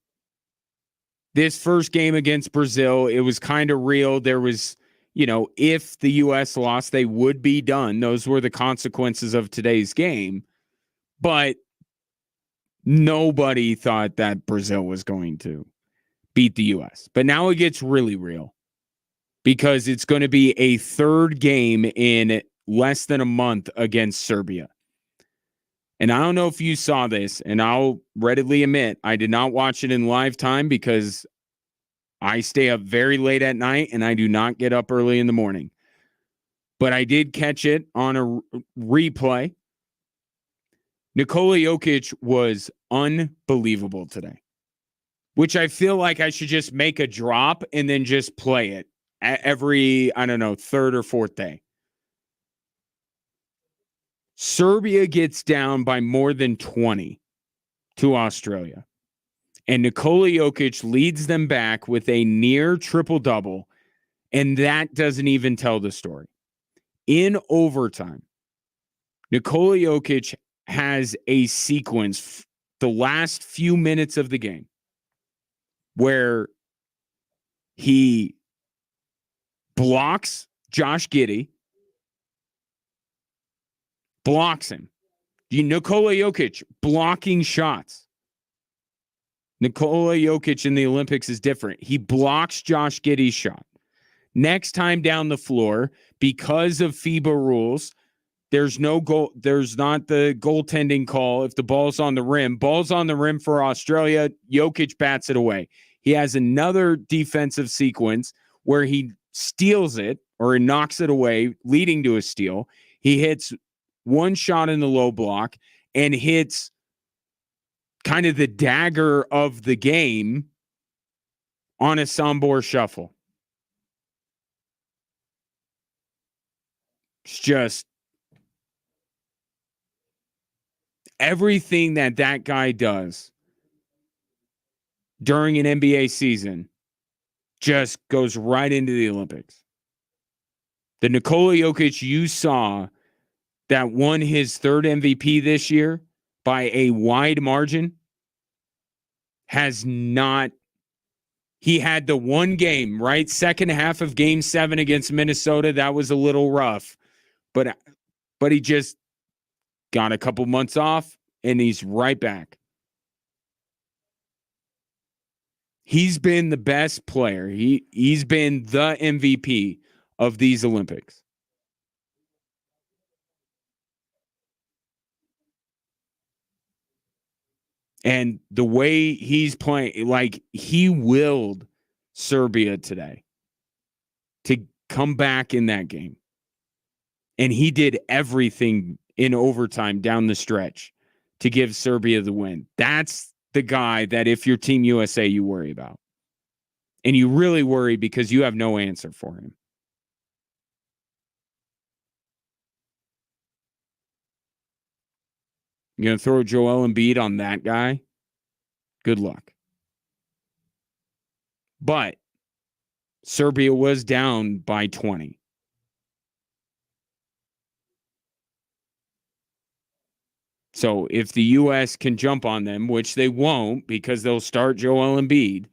This first game against Brazil, it was kind of real. There was, if the U.S. lost, they would be done. Those were the consequences of today's game. But nobody thought that Brazil was going to beat the U.S. But now it gets really real because it's going to be a third game in less than a month against Serbia. And I don't know if you saw this, and I'll readily admit I did not watch it in live time because I stay up very late at night and I do not get up early in the morning. But I did catch it on a replay. Nikola Jokic was unbelievable today, which I feel like I should just make a drop and then just play it every, third or fourth day. Serbia gets down by more than 20 to Australia. And Nikola Jokic leads them back with a near triple-double, and that doesn't even tell the story. In overtime, Nikola Jokic has a sequence the last few minutes of the game where he blocks Josh Giddey, blocks him. Nikola Jokic blocking shots. Nikola Jokic in the Olympics is different. He blocks Josh Giddey's shot. Next time down the floor, because of FIBA rules, there's no goal. There's not the goaltending call if the ball's on the rim. Ball's on the rim for Australia. Jokic bats it away. He has another defensive sequence where he steals it or he knocks it away, leading to a steal. He hits one shot in the low block and hits kind of the dagger of the game on a Sambor shuffle. It's just everything that guy does during an NBA season just goes right into the Olympics. The Nikola Jokic you saw that won his third MVP this year by a wide margin has not He had the one game, right? Second half of game 7 against Minnesota. That was a little rough. But he just got a couple months off, and he's right back. He's been the best player. He's been the MVP of these Olympics. And the way he's playing, like he willed Serbia today to come back in that game. And he did everything in overtime down the stretch to give Serbia the win. That's the guy that if you're Team USA, you worry about. And you really worry because you have no answer for him. You're going to throw Joel Embiid on that guy? Good luck. But Serbia was down by 20. So if the U.S. can jump on them, which they won't because they'll start Joel Embiid,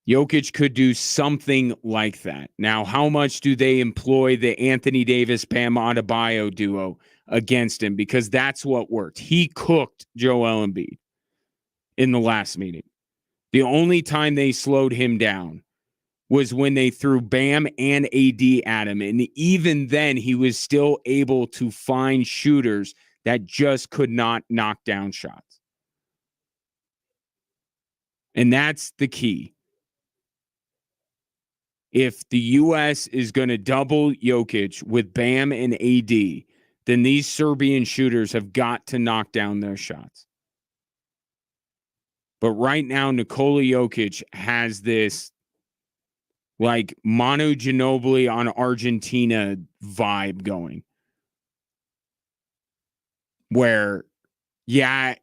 Jokic could do something like that. Now, how much do they employ the Anthony Davis-Bam Adebayo duo against him? Because that's what worked. He cooked Joel Embiid in the last meeting. The only time they slowed him down was when they threw Bam and AD at him. And even then, he was still able to find shooters that just could not knock down shots. And that's the key. If the U.S. is going to double Jokic with Bam and AD, then these Serbian shooters have got to knock down their shots. But right now, Nikola Jokic has this like Manu Ginobili on Argentina vibe going. Where, yeah,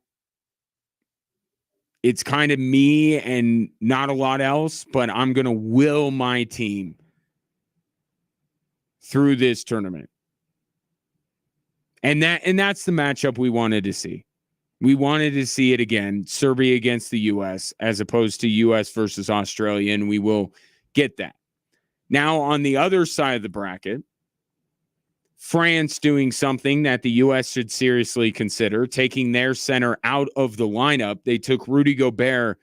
it's kind of me and not a lot else, but I'm going to will my team through this tournament. And that's the matchup we wanted to see. We wanted to see it again, Serbia against the U.S. as opposed to U.S. versus Australia, and we will get that. Now, on the other side of the bracket, France doing something that the U.S. should seriously consider, taking their center out of the lineup. They took Rudy Gobert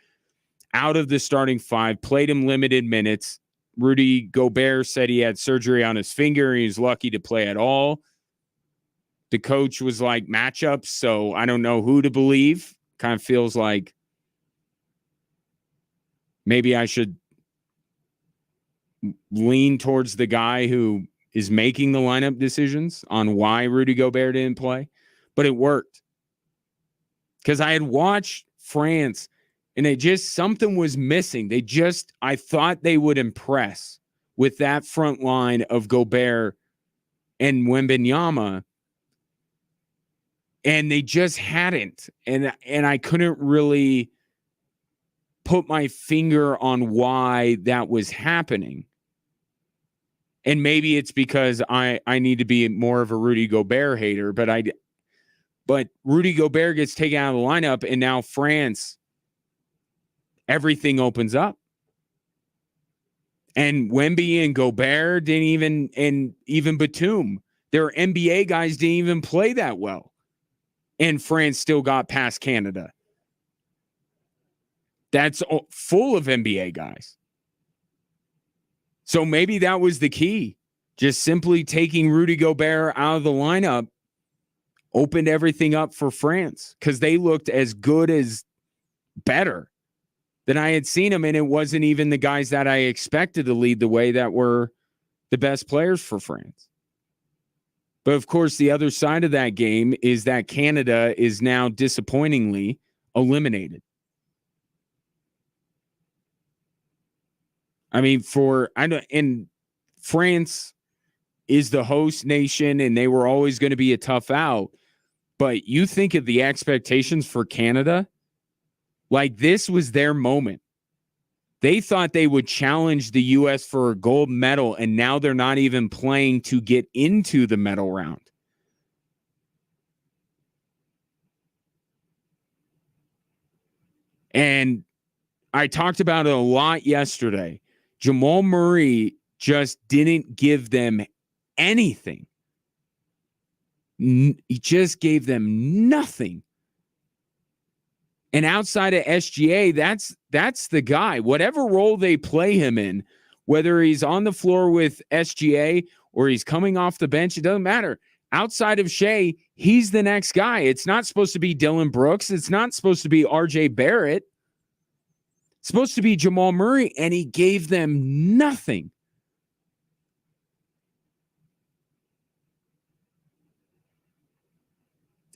out of the starting 5, played him limited minutes. Rudy Gobert said he had surgery on his finger. He's lucky to play at all. The coach was like matchups, so I don't know who to believe. Kind of feels like maybe I should lean towards the guy who is making the lineup decisions on why Rudy Gobert didn't play. But it worked. Because I had watched France, and it just, something was missing. I thought they would impress with that front line of Gobert and Wembanyama. And they just hadn't. And I couldn't really put my finger on why that was happening. And maybe it's because I need to be more of a Rudy Gobert hater, but Rudy Gobert gets taken out of the lineup, and now France, everything opens up. And Wemby and Gobert didn't even Batum, their NBA guys didn't even play that well. And France still got past Canada. That's full of NBA guys. So maybe that was the key. Just simply taking Rudy Gobert out of the lineup opened everything up for France because they looked as good as better than I had seen them. And it wasn't even the guys that I expected to lead the way that were the best players for France. But of course, the other side of that game is that Canada is now disappointingly eliminated. I mean, and France is the host nation, and they were always going to be a tough out. But you think of the expectations for Canada, like this was their moment. They thought they would challenge the U.S. for a gold medal, and now they're not even playing to get into the medal round. And I talked about it a lot yesterday. Jamal Murray just didn't give them anything. He just gave them nothing. And outside of SGA, that's the guy. Whatever role they play him in, whether he's on the floor with SGA or he's coming off the bench, it doesn't matter. Outside of Shea, he's the next guy. It's not supposed to be Dylan Brooks. It's not supposed to be RJ Barrett. It's supposed to be Jamal Murray, and he gave them nothing.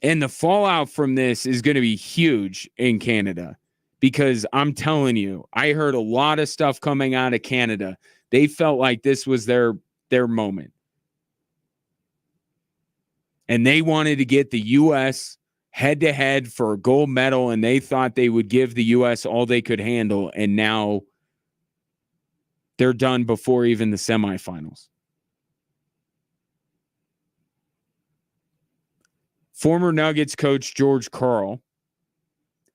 And the fallout from this is going to be huge in Canada because I'm telling you, I heard a lot of stuff coming out of Canada. They felt like this was their moment. And they wanted to get the U.S. head-to-head for a gold medal, and they thought they would give the U.S. all they could handle, and now they're done before even the semifinals. Former Nuggets coach George Karl,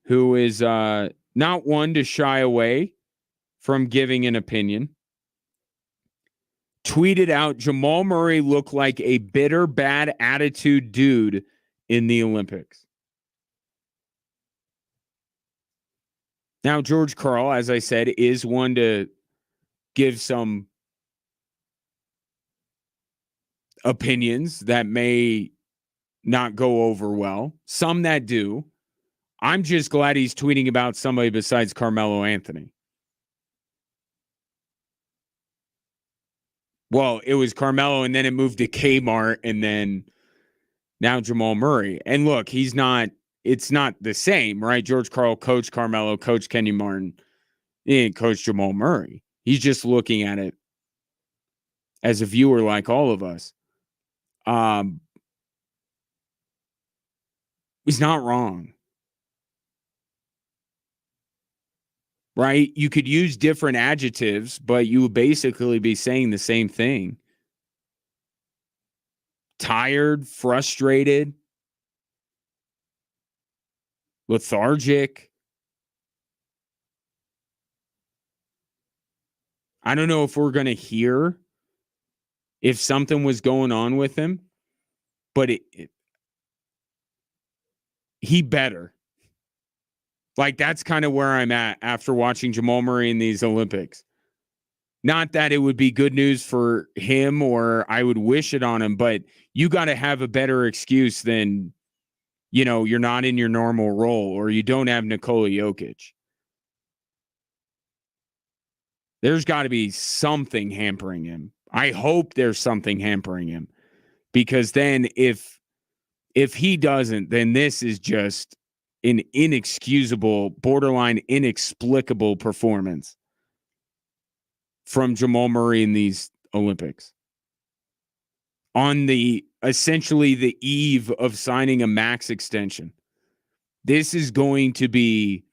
who is not one to shy away from giving an opinion, tweeted out Jamal Murray looked like a bitter, bad attitude dude in the Olympics. Now, George Karl, as I said, is one to give some opinions that may not go over well. Some that do. I'm just glad he's tweeting about somebody besides Carmelo Anthony. Well, it was Carmelo, and then it moved to Kmart, and then now Jamal Murray. And look, it's not the same, right? George Karl coached Carmelo, coached Kenny Martin, he didn't coach Jamal Murray. He's just looking at it as a viewer like all of us. He's not wrong. Right? You could use different adjectives, but you would basically be saying the same thing. Tired, frustrated, lethargic. I don't know if we're going to hear if something was going on with him, but he better. Like, that's kind of where I'm at after watching Jamal Murray in these Olympics. Not that it would be good news for him or I would wish it on him, but you got to have a better excuse than, you're not in your normal role or you don't have Nikola Jokic. There's got to be something hampering him. I hope there's something hampering him, because then if he doesn't, then this is just an inexcusable, borderline inexplicable performance from Jamal Murray in these Olympics. On essentially the eve of signing a max extension. This is going to be,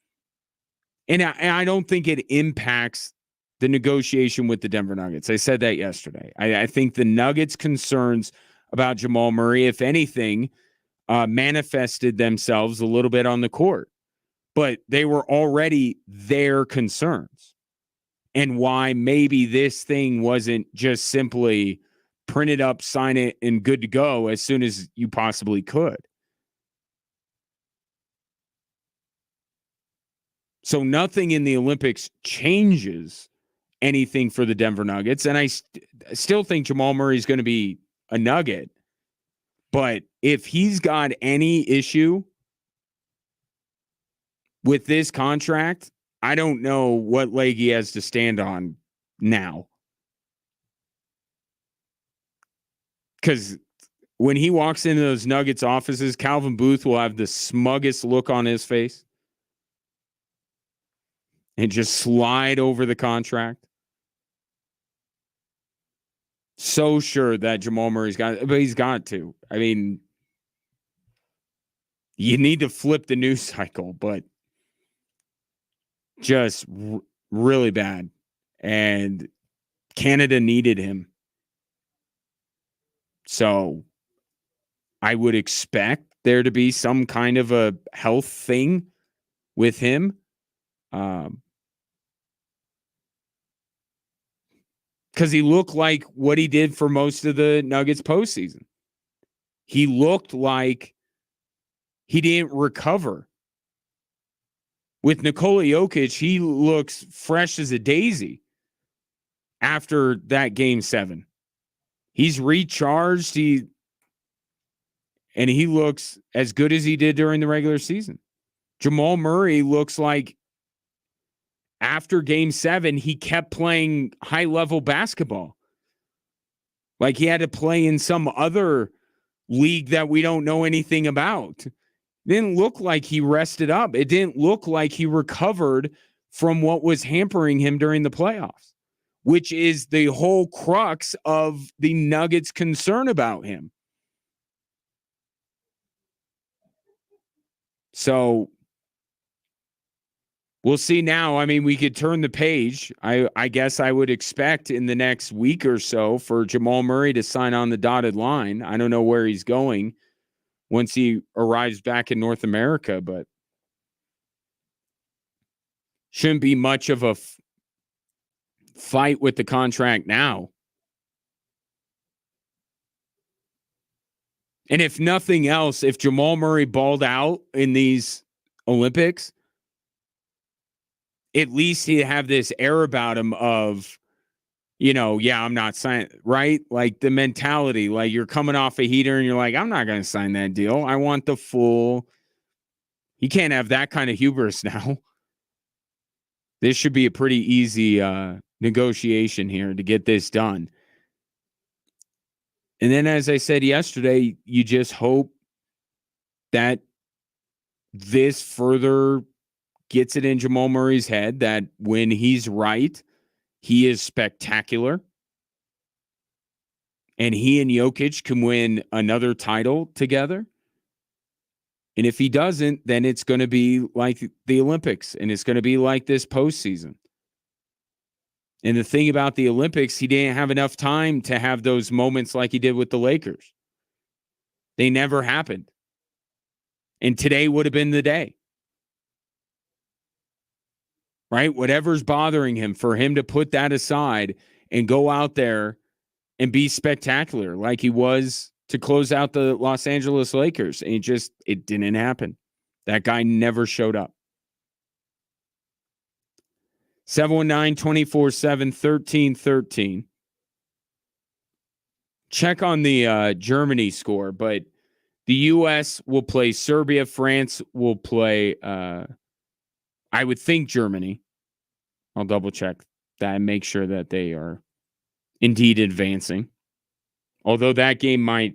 and I don't think it impacts the negotiation with the Denver Nuggets. I said that yesterday. I think the Nuggets' concerns about Jamal Murray, if anything, manifested themselves a little bit on the court, but they were already their concerns, and why maybe this thing wasn't just simply print it up, sign it, and good to go as soon as you possibly could. So nothing in the Olympics changes anything for the Denver Nuggets, and I still think Jamal Murray is going to be a Nugget. But if he's got any issue with this contract, I don't know what leg he has to stand on now. Because when he walks into those Nuggets offices, Calvin Booth will have the smuggest look on his face and just slide over the contract. So sure that Jamal Murray's got it, but he's got to. I mean, you need to flip the news cycle, but just really bad. And Canada needed him. So I would expect there to be some kind of a health thing with him. Because he looked like what he did for most of the Nuggets postseason. He looked like he didn't recover. With Nikola Jokic, he looks fresh as a daisy after that game 7. He's recharged. He looks as good as he did during the regular season. Jamal Murray looks like after game 7, he kept playing high-level basketball. Like he had to play in some other league that we don't know anything about. It didn't look like he rested up. It didn't look like he recovered from what was hampering him during the playoffs, which is the whole crux of the Nuggets' concern about him. So we'll see now. I mean, we could turn the page. I guess I would expect in the next week or so for Jamal Murray to sign on the dotted line. I don't know where he's going once he arrives back in North America, but shouldn't be much of a fight with the contract now. And if nothing else, if Jamal Murray balled out in these Olympics, at least he'd have this air about him of, I'm not signing, right? Like the mentality, like you're coming off a heater and you're like, I'm not going to sign that deal. I want the full. You can't have that kind of hubris now. This should be a pretty easy negotiation here to get this done. And then, as I said yesterday, you just hope that this further gets it in Jamal Murray's head that when he's right, he is spectacular. And he and Jokic can win another title together. And if he doesn't, then it's going to be like the Olympics, and it's going to be like this postseason. And the thing about the Olympics, he didn't have enough time to have those moments like he did with the Lakers. They never happened. And today would have been the day. Right? Whatever's bothering him, for him to put that aside and go out there and be spectacular like he was to close out the Los Angeles Lakers. And it didn't happen. That guy never showed up. 719-247-1313. Check on the Germany score, but the U.S. will play Serbia. France will play, I would think, Germany. I'll double check that and make sure that they are indeed advancing. Although that game might.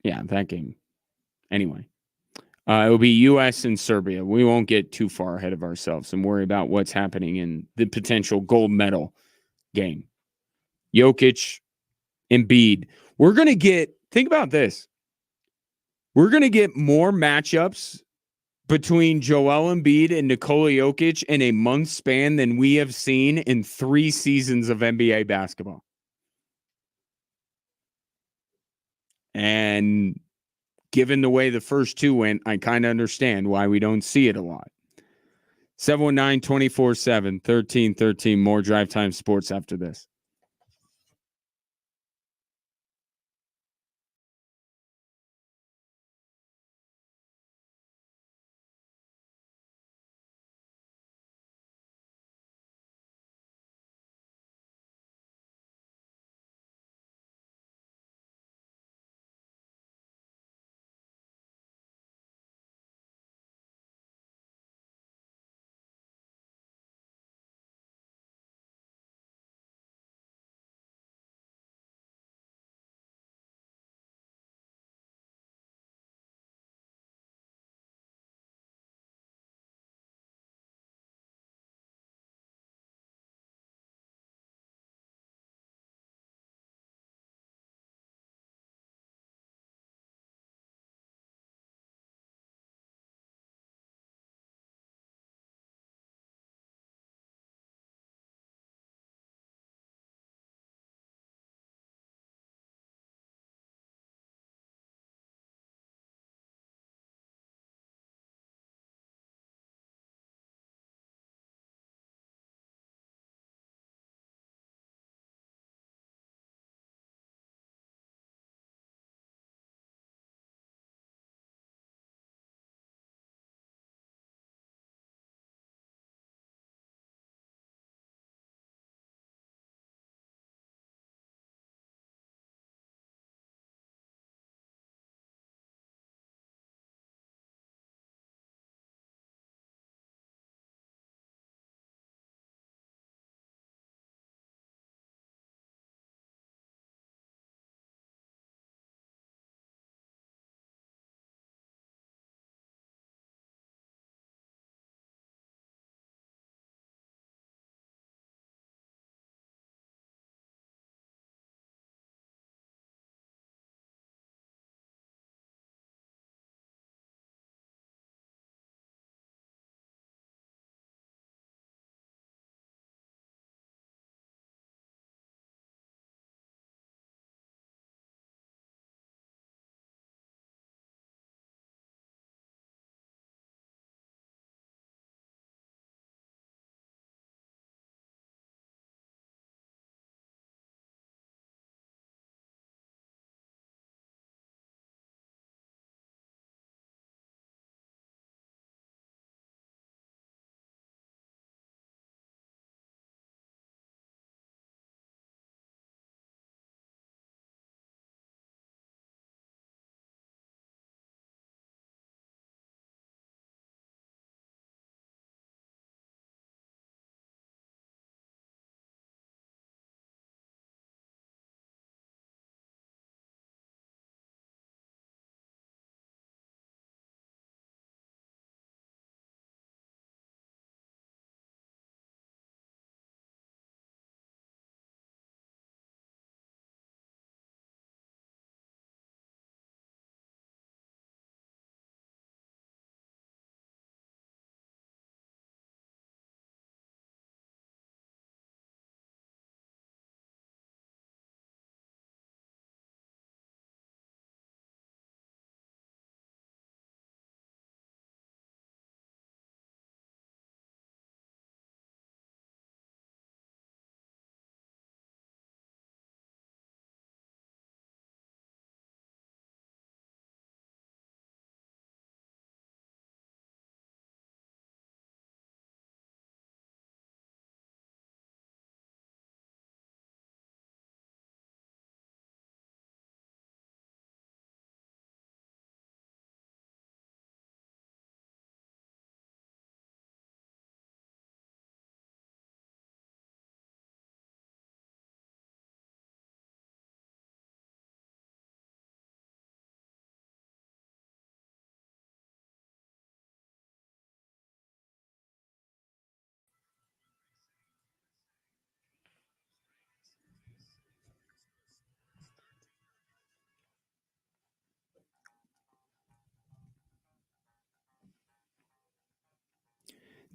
Yeah, that game. Anyway. It will be U.S. and Serbia. We won't get too far ahead of ourselves and worry about what's happening in the potential gold medal game. Jokic, Embiid. We're going to get, think about this. We're going to get more matchups between Joel Embiid and Nikola Jokic in a month span than we have seen in 3 seasons of NBA basketball. And given the way the first 2 went, I kind of understand why we don't see it a lot. 719-247-1313. More Drive Time Sports after this.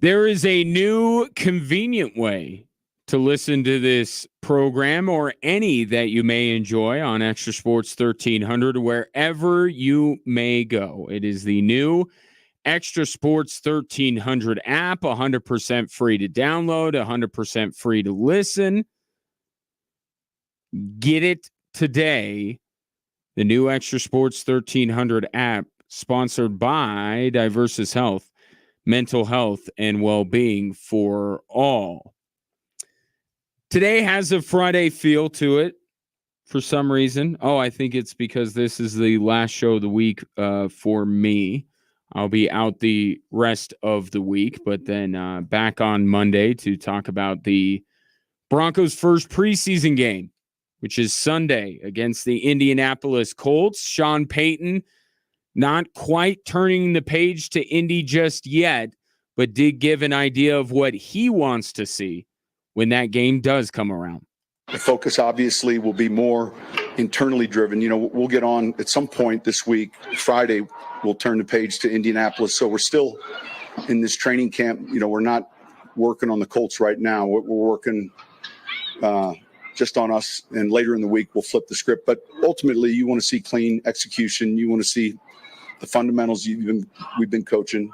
There is a new convenient way to listen to this program or any that you may enjoy on Extra Sports 1300, wherever you may go. It is the new Extra Sports 1300 app, 100% free to download, 100% free to listen. Get it today. The new Extra Sports 1300 app, sponsored by Diversus Health, mental health and well-being for all. Today has a Friday feel to it for some reason. Oh, I think it's because this is the last show of the week for me. I'll be out the rest of the week, but then back on Monday to talk about the Broncos' first preseason game, which is Sunday against the Indianapolis Colts. Sean Payton not quite turning the page to Indy just yet, but did give an idea of what he wants to see when that game does come around. The focus obviously will be more internally driven. You know, we'll get on at some point this week. Friday, we'll turn the page to Indianapolis. So we're still in this training camp. You know, we're not working on the Colts right now. We're working just on us. And later in the week, we'll flip the script. But ultimately, you want to see clean execution. You want to see the fundamentals we've been coaching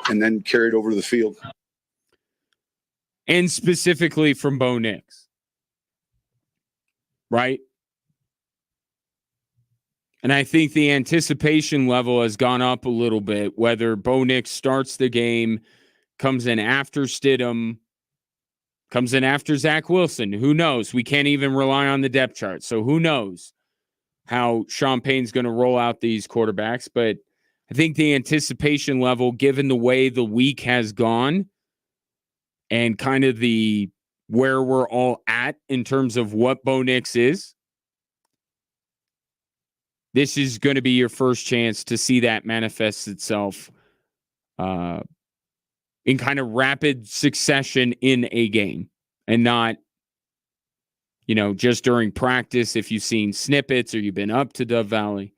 and then carry it over to the field. And specifically from Bo Nix. Right? And I think the anticipation level has gone up a little bit, whether Bo Nix starts the game, comes in after Stidham, comes in after Zach Wilson. Who knows? We can't even rely on the depth chart. So who knows how Sean Payton's going to roll out these quarterbacks. But I think the anticipation level, given the way the week has gone and kind of the where we're all at in terms of what Bo Nix is, this is going to be your first chance to see that manifest itself in kind of rapid succession in a game and not, you know, just during practice. If you've seen snippets or you've been up to Dove Valley,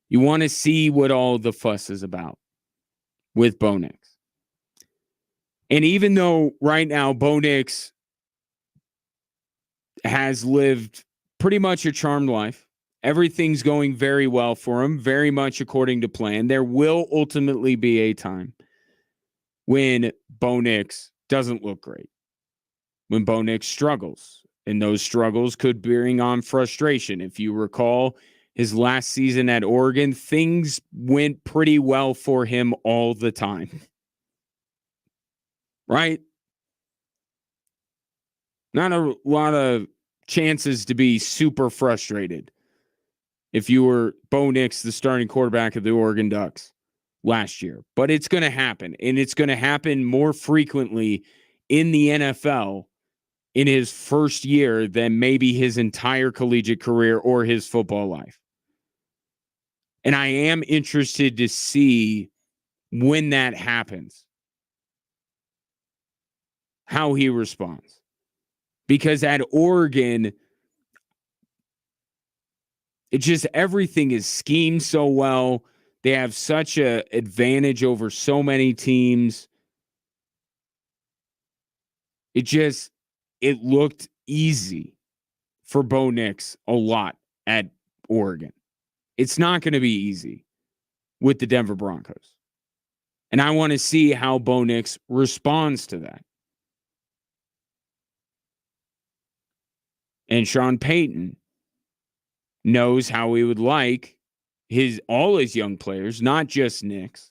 you want to see what all the fuss is about with Bo Nix. And even though right now Bo Nix has lived pretty much a charmed life, everything's going very well for him, very much according to plan, there will ultimately be a time when Bo Nix doesn't look great, when Bo Nix struggles, and those struggles could bring on frustration. If you recall his last season at Oregon, things went pretty well for him all the time. Right? Not a lot of chances to be super frustrated if you were Bo Nix, the starting quarterback of the Oregon Ducks last year. But it's going to happen, and it's going to happen more frequently in the NFL in his first year than maybe his entire collegiate career or his football life. And I am interested to see when that happens, how he responds. Because at Oregon, it just, everything is schemed so well. They have such an advantage over so many teams. It looked easy for Bo Nix a lot at Oregon. It's not going to be easy with the Denver Broncos. And I want to see how Bo Nix responds to that. And Sean Payton knows how he would like all his young players, not just Nix,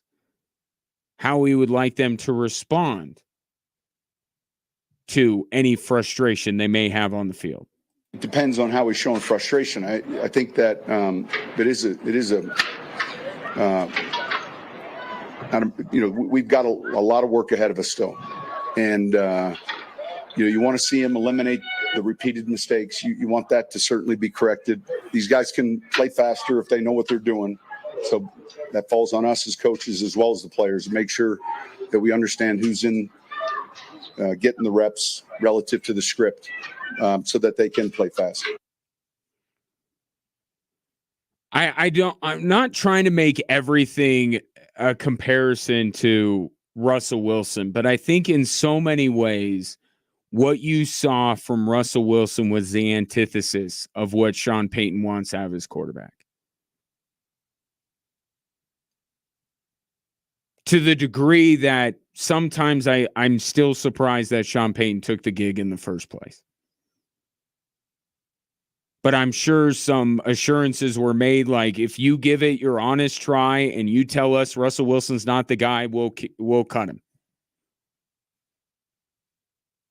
how he would like them to respond to any frustration they may have on the field. It depends on how he's showing frustration. I think that we've got a lot of work ahead of us still, and you want to see him eliminate the repeated mistakes. You want that to certainly be corrected. These guys can play faster if they know what they're doing. So that falls on us as coaches as well as the players to make sure that we understand who's in getting the reps relative to the script so that they can play fast. I'm not trying to make everything a comparison to Russell Wilson, but I think in so many ways, what you saw from Russell Wilson was the antithesis of what Sean Payton wants out of his quarterback. To the degree that sometimes I'm still surprised that Sean Payton took the gig in the first place. But I'm sure some assurances were made, like, if you give it your honest try and you tell us Russell Wilson's not the guy, we'll cut him.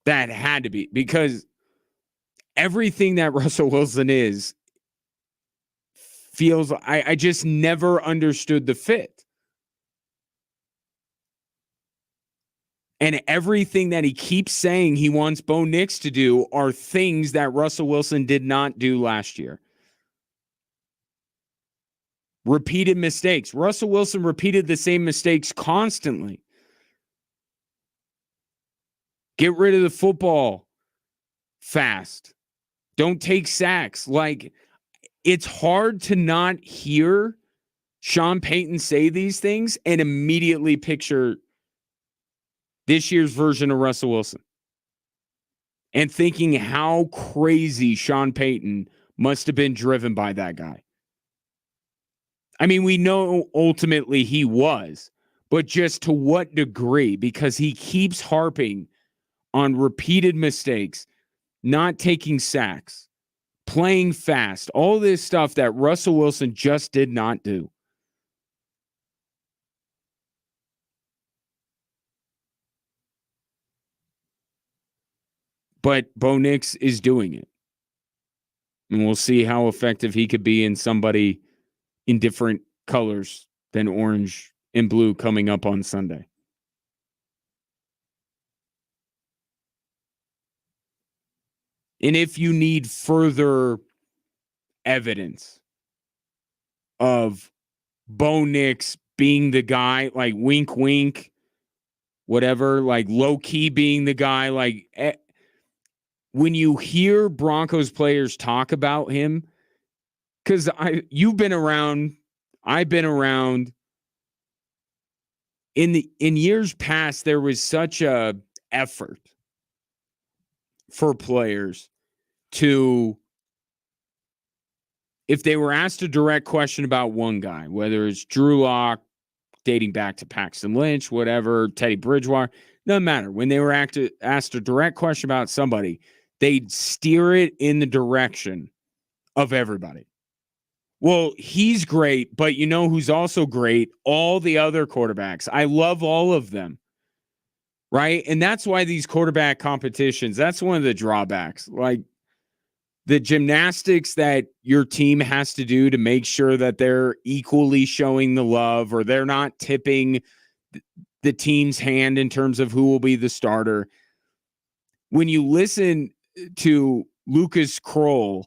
That had to be, because everything that Russell Wilson is feels, I just never understood the fit. And everything that he keeps saying he wants Bo Nix to do are things that Russell Wilson did not do last year. Repeated mistakes. Russell Wilson repeated the same mistakes constantly. Get rid of the football fast. Don't take sacks. Like, it's hard to not hear Sean Payton say these things and immediately picture this year's version of Russell Wilson. And thinking how crazy Sean Payton must have been driven by that guy. I mean, we know ultimately he was, but just to what degree? Because he keeps harping on repeated mistakes, not taking sacks, playing fast, all this stuff that Russell Wilson just did not do. But Bo Nix is doing it. And we'll see how effective he could be in somebody in different colors than orange and blue coming up on Sunday. And if you need further evidence of Bo Nix being the guy, like wink, wink, whatever, like low key being the guy, like when you hear Broncos players talk about him, because you've been around, I've been around. In years past, there was such a effort for players to, if they were asked a direct question about one guy, whether it's Drew Lock, dating back to Paxton Lynch, whatever, Teddy Bridgewater, doesn't matter. When they were asked a direct question about somebody, they'd steer it in the direction of everybody. Well, he's great, but you know who's also great? All the other quarterbacks. I love all of them. Right? And that's why these quarterback competitions, that's one of the drawbacks. Like the gymnastics that your team has to do to make sure that they're equally showing the love, or they're not tipping the team's hand in terms of who will be the starter. When you listen to Lucas Kroll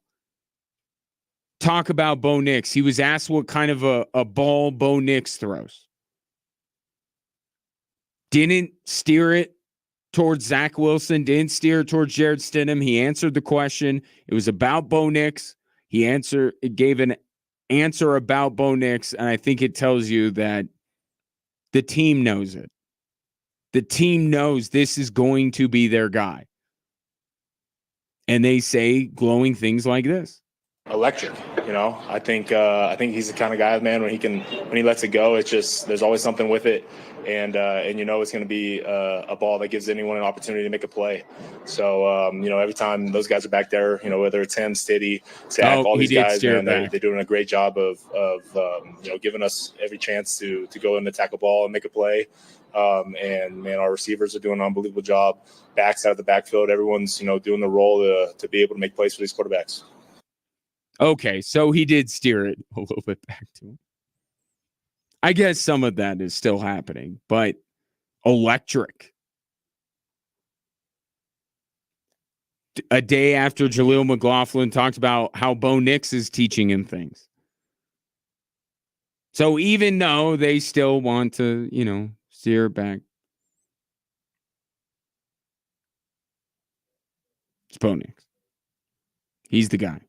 talk about Bo Nix, he was asked what kind of a ball Bo Nix throws. Didn't steer it towards Zach Wilson, didn't steer it towards Jared Stidham. He answered the question. It was about Bo Nix. It gave an answer about Bo Nix, and I think it tells you that the team knows it. The team knows this is going to be their guy. And they say glowing things like this. Electric, I think he's the kind of guy, man, when he lets it go, it's just, there's always something with it. And it's going to be a ball that gives anyone an opportunity to make a play. So, every time those guys are back there, whether it's him, Stiddy, Zach, all these guys, man, they're doing a great job of giving us every chance to go and attack a ball and make a play. And man, our receivers are doing an unbelievable job. Backs out of the backfield, everyone's, doing the role to be able to make plays for these quarterbacks. Okay, so he did steer it a little bit back to him. I guess some of that is still happening, but electric. A day after Jaleel McLaughlin talked about how Bo Nix is teaching him things. So even though they still want to, steer it back, it's Bo Nix. He's the guy.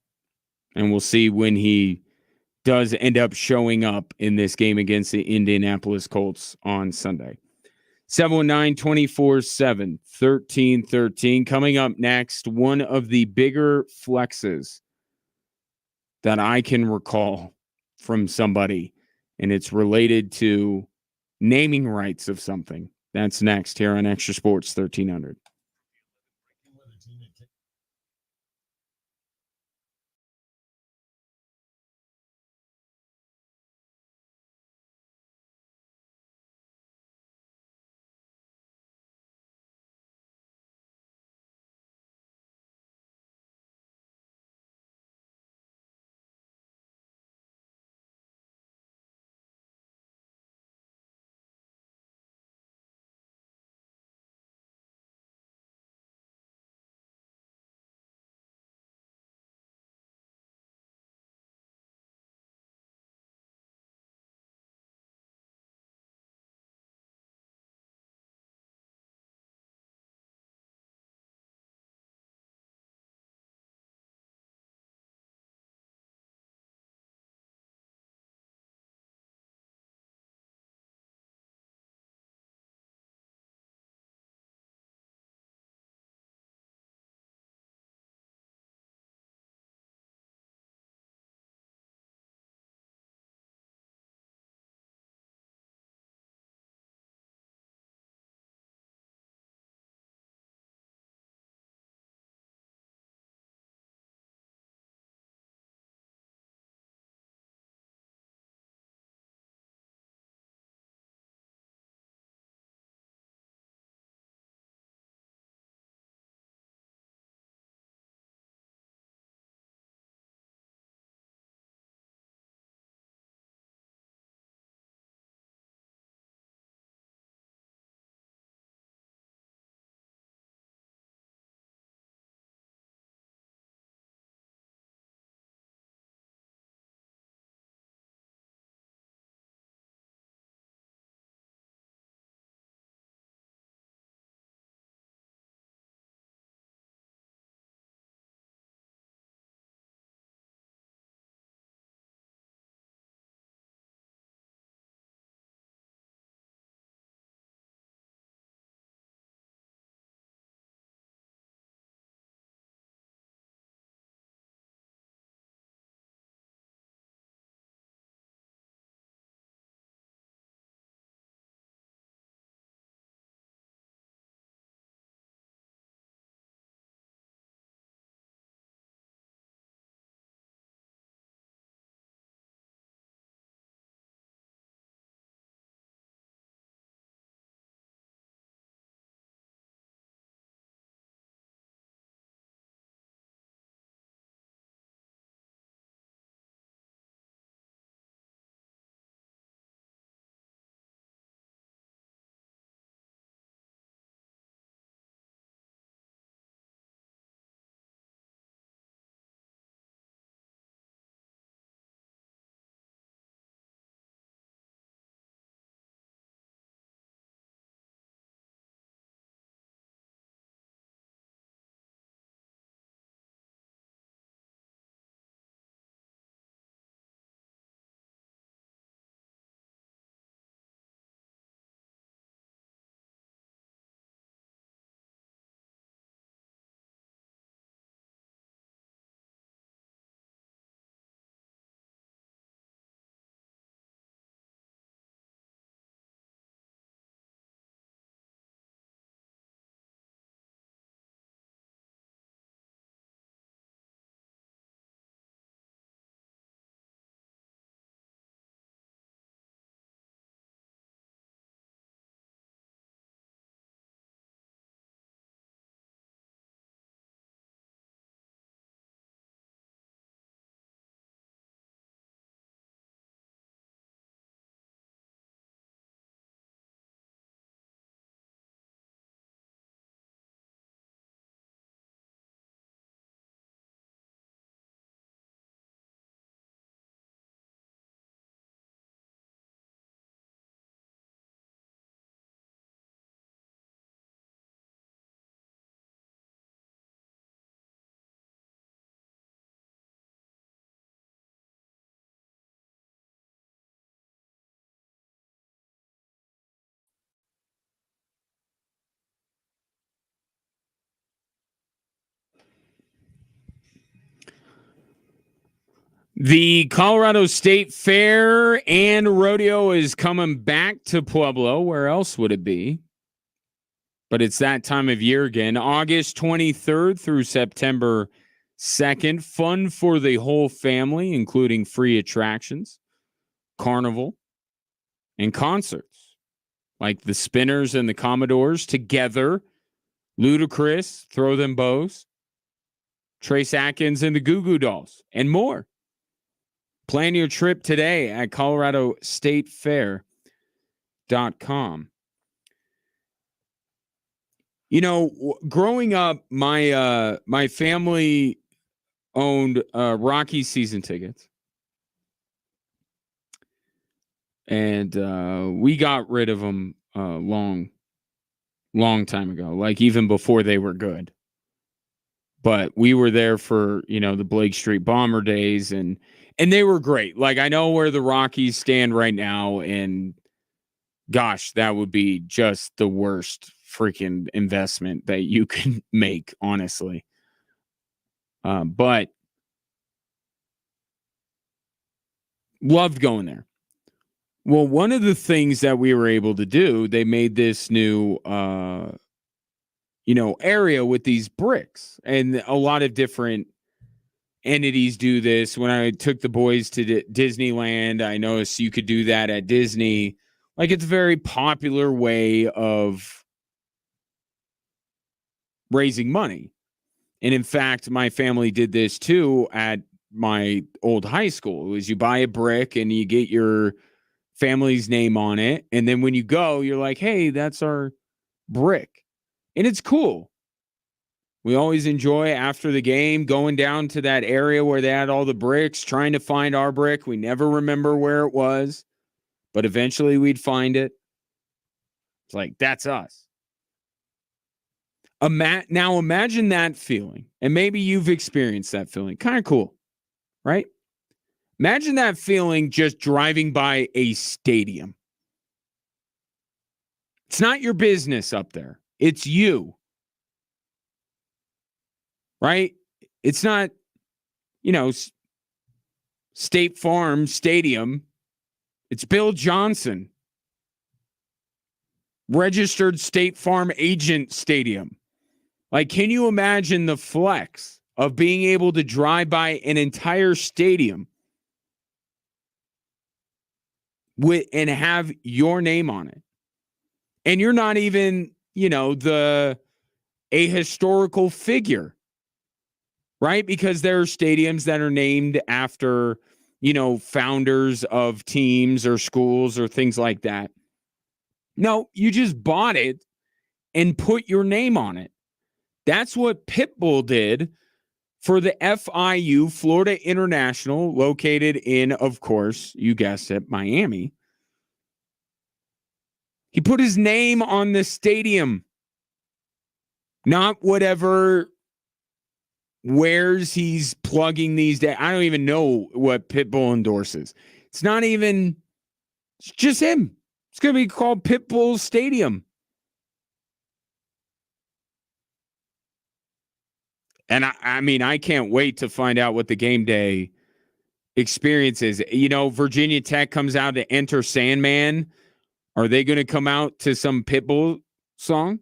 And we'll see when he does end up showing up in this game against the Indianapolis Colts on Sunday. 719-247-1313. Coming up next, one of the bigger flexes that I can recall from somebody, and it's related to naming rights of something. That's next here on Extra Sports 1300. The Colorado State Fair and Rodeo is coming back to Pueblo. Where else would it be? But it's that time of year again. August 23rd through September 2nd. Fun for the whole family, including free attractions, carnival, and concerts. Like the Spinners and the Commodores together. Ludacris, Throw Them Bows, Trace Atkins and the Goo Goo Dolls, and more. Plan your trip today at coloradostatefair.com. You know, growing up, my family owned Rocky season tickets. And we got rid of them long time ago, like even before they were good. But we were there for, the Blake Street Bomber days, and they were great. Like, I know where the Rockies stand right now, and gosh, that would be just the worst freaking investment that you can make, honestly. But loved going there. Well, one of the things that we were able to do, they made this new area with these bricks, and a lot of different entities do this. When I took the boys to Disneyland, I noticed you could do that at Disney. Like, it's a very popular way of raising money. And in fact, my family did this too at my old high school. It was you buy a brick and you get your family's name on it. And then when you go, you're like, hey, that's our brick. And it's cool. We always enjoy after the game going down to that area where they had all the bricks, trying to find our brick. We never remember where it was, but eventually we'd find it. It's like, that's us. Now imagine that feeling, and maybe you've experienced that feeling. Kind of cool, right? Imagine that feeling just driving by a stadium. It's not your business up there. It's you. Right? It's not, State Farm Stadium. It's Bill Johnson. Registered State Farm Agent Stadium. Like, can you imagine the flex of being able to drive by an entire stadium and have your name on it? And you're not even, a historical figure, right? Because there are stadiums that are named after, founders of teams or schools or things like that. No, you just bought it and put your name on it. That's what Pitbull did for the FIU, Florida International, located in, of course, you guessed it, Miami. He put his name on the stadium, not whatever wares he's plugging these days. I don't even know what Pitbull endorses. It's just him. It's going to be called Pitbull Stadium. And I can't wait to find out what the game day experience is. Virginia Tech comes out to Enter Sandman. Are they going to come out to some Pitbull song?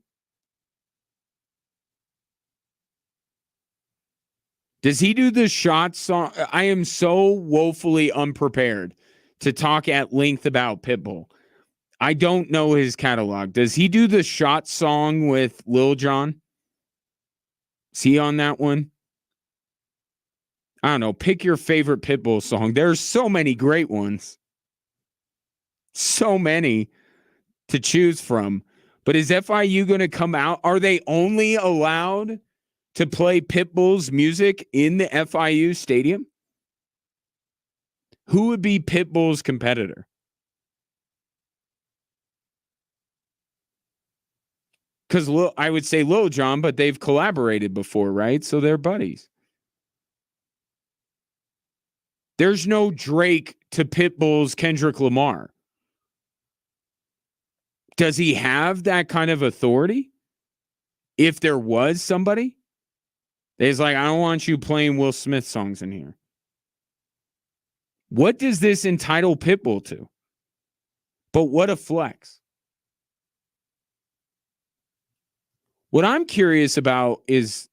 Does he do the shot song? I am so woefully unprepared to talk at length about Pitbull. I don't know his catalog. Does he do the shot song with Lil Jon? Is he on that one? I don't know. Pick your favorite Pitbull song. There's so many great ones. So many to choose from. But is FIU going to come out? Are they only allowed to play Pitbull's music in the FIU stadium? Who would be Pitbull's competitor? Because I would say Lil Jon, but they've collaborated before, right? So they're buddies. There's no Drake to Pitbull's Kendrick Lamar. Does he have that kind of authority? If there was somebody, he's like, I don't want you playing Will Smith songs in here. What does this entitle Pitbull to? But what a flex. What I'm curious about is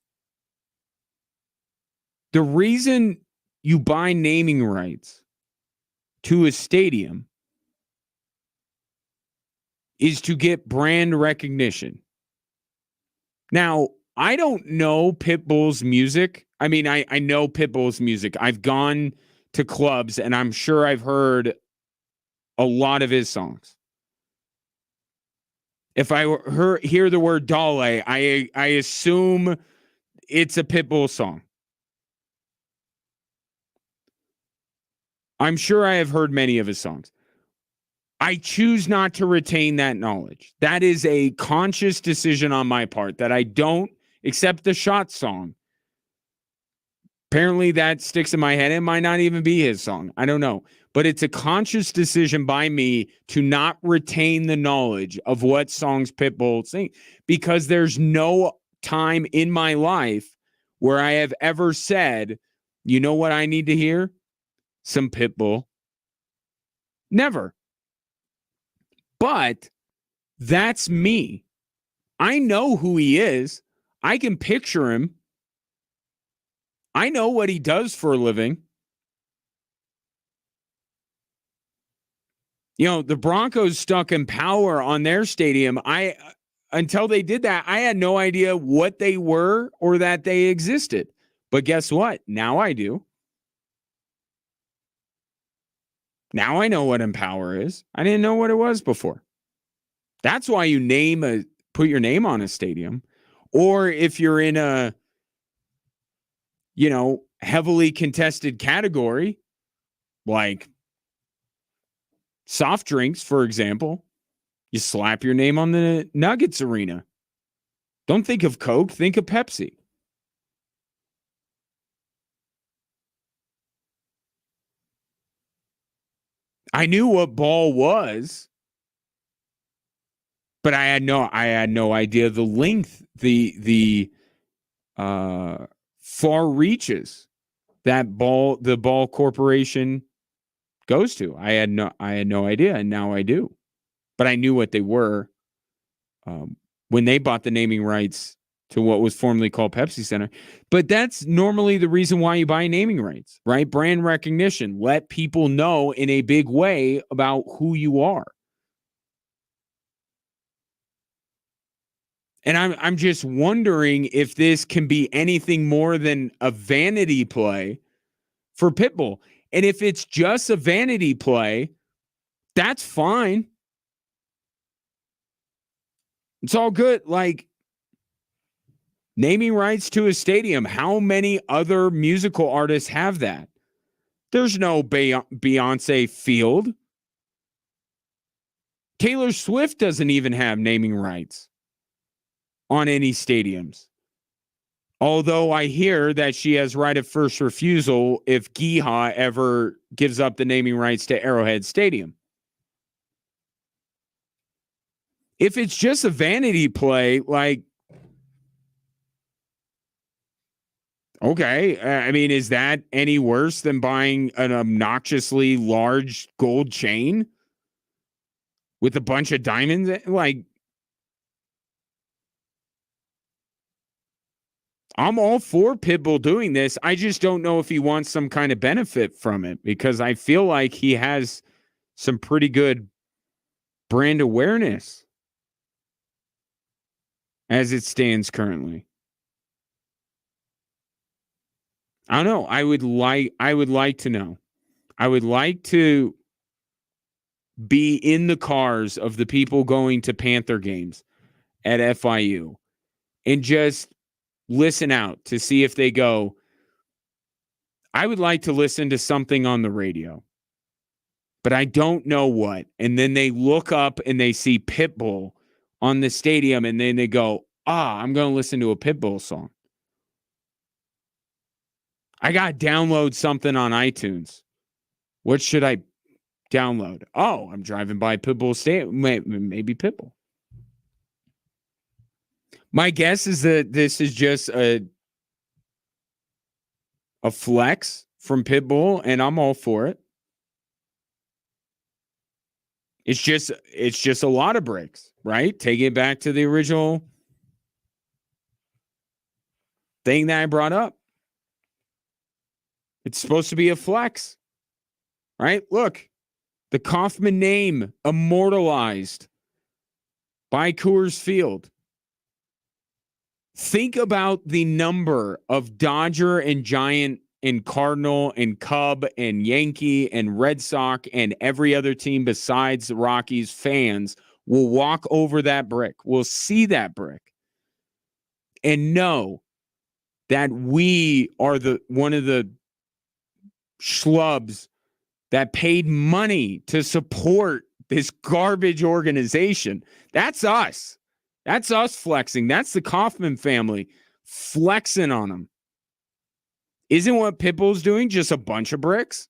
the reason you buy naming rights to a stadium is to get brand recognition. Now, I don't know Pitbull's music. I mean, I know Pitbull's music. I've gone to clubs and I'm sure I've heard a lot of his songs. If I hear the word Dale, I assume it's a Pitbull song. I'm sure I have heard many of his songs. I choose not to retain that knowledge. That is a conscious decision on my part that I don't accept the Shot song. Apparently that sticks in my head. It might not even be his song. I don't know. But it's a conscious decision by me to not retain the knowledge of what songs Pitbull sing, because there's no time in my life where I have ever said, you know what I need to hear? Some Pitbull. Never. But that's me. I know who he is. I can picture him. I know what he does for a living. You know, the Broncos stuck in power on their stadium. Until they did that, I had no idea what they were or that they existed. But guess what? Now I do. Now I know what Empower is. I didn't know what it was before. That's why you put your name on a stadium. Or if you're in a, heavily contested category, like soft drinks, for example, you slap your name on the Nuggets arena. Don't think of Coke, think of Pepsi. I knew what ball was, but I had no idea the length, the far reaches that the ball corporation goes to. I had no idea, and now I do. But I knew what they were when they bought the naming rights to what was formerly called Pepsi Center. But that's normally the reason why you buy naming rights, right? Brand recognition. Let people know in a big way about who you are. And I'm just wondering if this can be anything more than a vanity play for Pitbull. And if it's just a vanity play, that's fine. It's all good. Like, naming rights to a stadium. How many other musical artists have that? There's no Beyonce Field. Taylor Swift doesn't even have naming rights on any stadiums. Although I hear that she has right of first refusal if Giha ever gives up the naming rights to Arrowhead Stadium. If it's just a vanity play, like, okay, I mean, is that any worse than buying an obnoxiously large gold chain with a bunch of diamonds? Like, I'm all for Pitbull doing this. I just don't know if he wants some kind of benefit from it, because I feel like he has some pretty good brand awareness as it stands currently. I don't know. I would like to know. I would like to be in the cars of the people going to Panther games at FIU and just listen out to see if they go, I would like to listen to something on the radio, but I don't know what. And then they look up and they see Pitbull on the stadium, and then they go, I'm going to listen to a Pitbull song. I got to download something on iTunes. What should I download? Oh, I'm driving by Pitbull Stadium. Maybe Pitbull. My guess is that this is just a flex from Pitbull, and I'm all for it. It's just a lot of bricks, right? Take it back to the original thing that I brought up. It's supposed to be a flex, right? Look, the Kaufman name immortalized by Coors Field. Think about the number of Dodger and Giant and Cardinal and Cub and Yankee and Red Sox and every other team besides the Rockies fans will walk over that brick, will see that brick, and know that we are one of the schlubs that paid money to support this garbage organization. That's us. That's us flexing. That's the Kaufman family flexing on them. Isn't what Pitbull's doing just a bunch of bricks?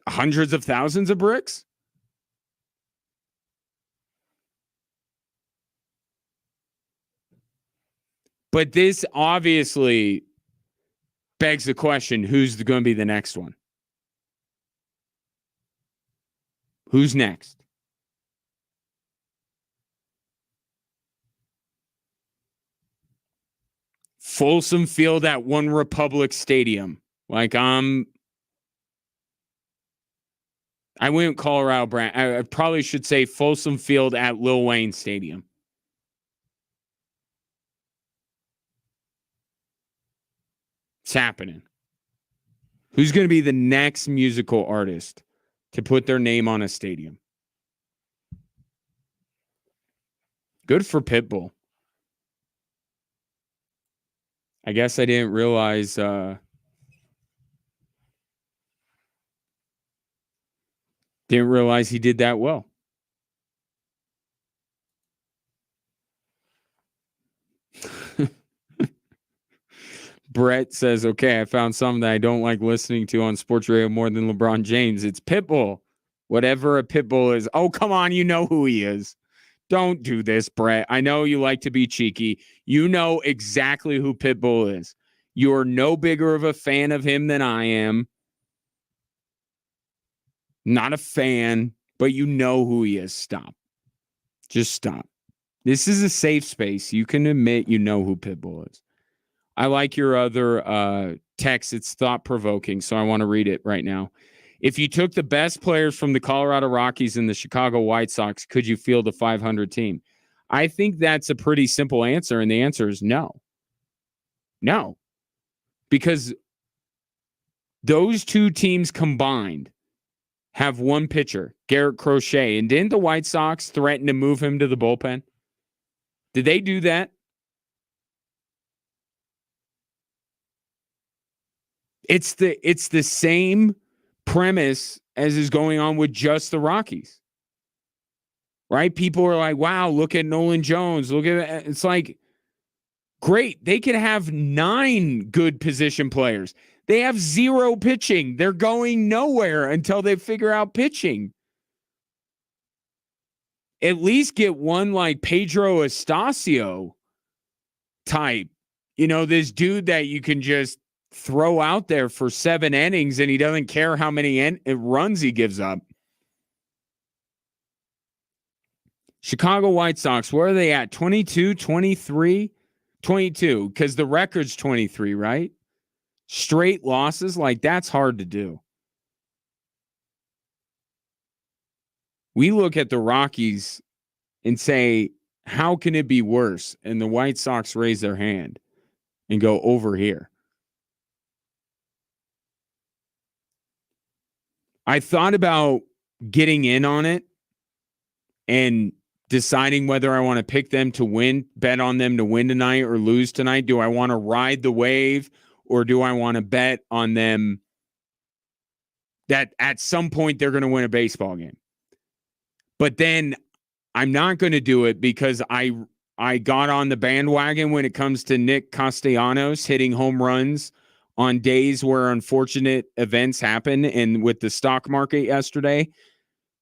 Hundreds of thousands of bricks? But this obviously begs the question, who's going to be the next one? Who's next? Folsom Field at One Republic Stadium. Like I went Colorado brand. I probably should say Folsom Field at Lil Wayne Stadium. It's happening. Who's going to be the next musical artist to put their name on a stadium? Good for Pitbull. I guess I didn't realize he did that well. Brett says, okay, I found something that I don't like listening to on sports radio more than LeBron James. It's Pitbull. Whatever a Pitbull is. Oh, come on. You know who he is. Don't do this, Brett. I know you like to be cheeky. You know exactly who Pitbull is. You're no bigger of a fan of him than I am. Not a fan, but you know who he is. Stop. Just stop. This is a safe space. You can admit you know who Pitbull is. I like your other text. It's thought-provoking, so I want to read it right now. If you took the best players from the Colorado Rockies and the Chicago White Sox, could you field a 500 team? I think that's a pretty simple answer, and the answer is no. No. Because those two teams combined have one pitcher, Garrett Crochet, and didn't the White Sox threaten to move him to the bullpen? Did they do that? It's the same premise as is going on with just the Rockies. Right? People are like, wow, look at Nolan Jones. Look at it's like, great. They could have 9 good position players. They have 0 pitching. They're going nowhere until they figure out pitching. At least get one like Pedro Estacio type. You know, this dude that you can just throw out there for 7 innings and he doesn't care how many runs he gives up. Chicago White Sox, where are they at? 22, 23? 22, because the record's 23, right? Straight losses, like that's hard to do. We look at the Rockies and say, how can it be worse? And the White Sox raise their hand and go over here. I thought about getting in on it and deciding whether I want to pick them to win, bet on them to win tonight or lose tonight. Do I want to ride the wave or do I want to bet on them that at some point they're going to win a baseball game? But then I'm not going to do it because I got on the bandwagon when it comes to Nick Castellanos hitting home runs on days where unfortunate events happen. And with the stock market yesterday,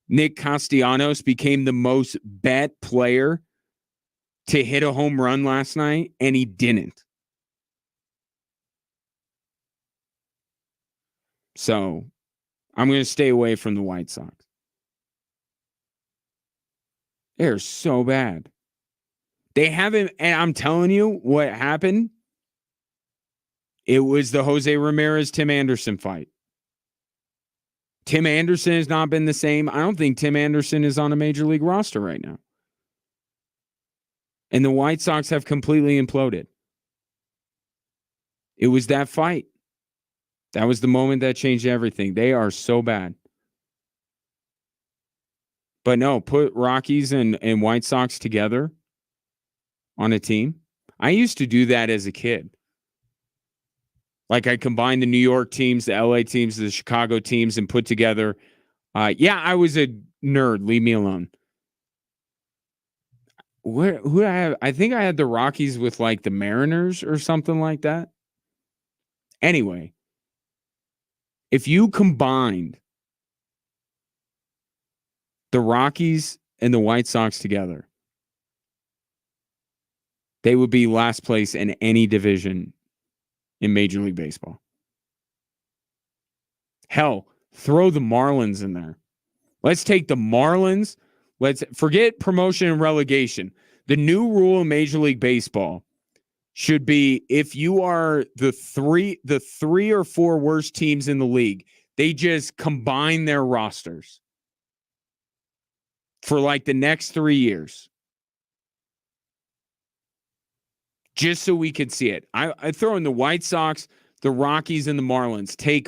Nick Castellanos became the most bet player to hit a home run last night, and he didn't. So I'm going to stay away from the White Sox. They're so bad. They haven't, and I'm telling you what happened. It was the Jose Ramirez, Tim Anderson fight. Tim Anderson has not been the same. I don't think Tim Anderson is on a major league roster right now. And the White Sox have completely imploded. It was that fight. That was the moment that changed everything. They are so bad. But no, put Rockies and White Sox together on a team. I used to do that as a kid. Like I combined the New York teams, the LA teams, the Chicago teams, and put together. I was a nerd. Leave me alone. Who I have? I think I had the Rockies with like the Mariners or something like that. Anyway, if you combined the Rockies and the White Sox together, they would be last place in any division in Major League Baseball. Hell, throw the Marlins in there. Let's take the Marlins. Let's forget promotion and relegation. The new rule in Major League Baseball should be if you are the three or four worst teams in the league, they just combine their rosters for like the next 3 years. Just so we could see it. I throw in the White Sox, the Rockies, and the Marlins. Take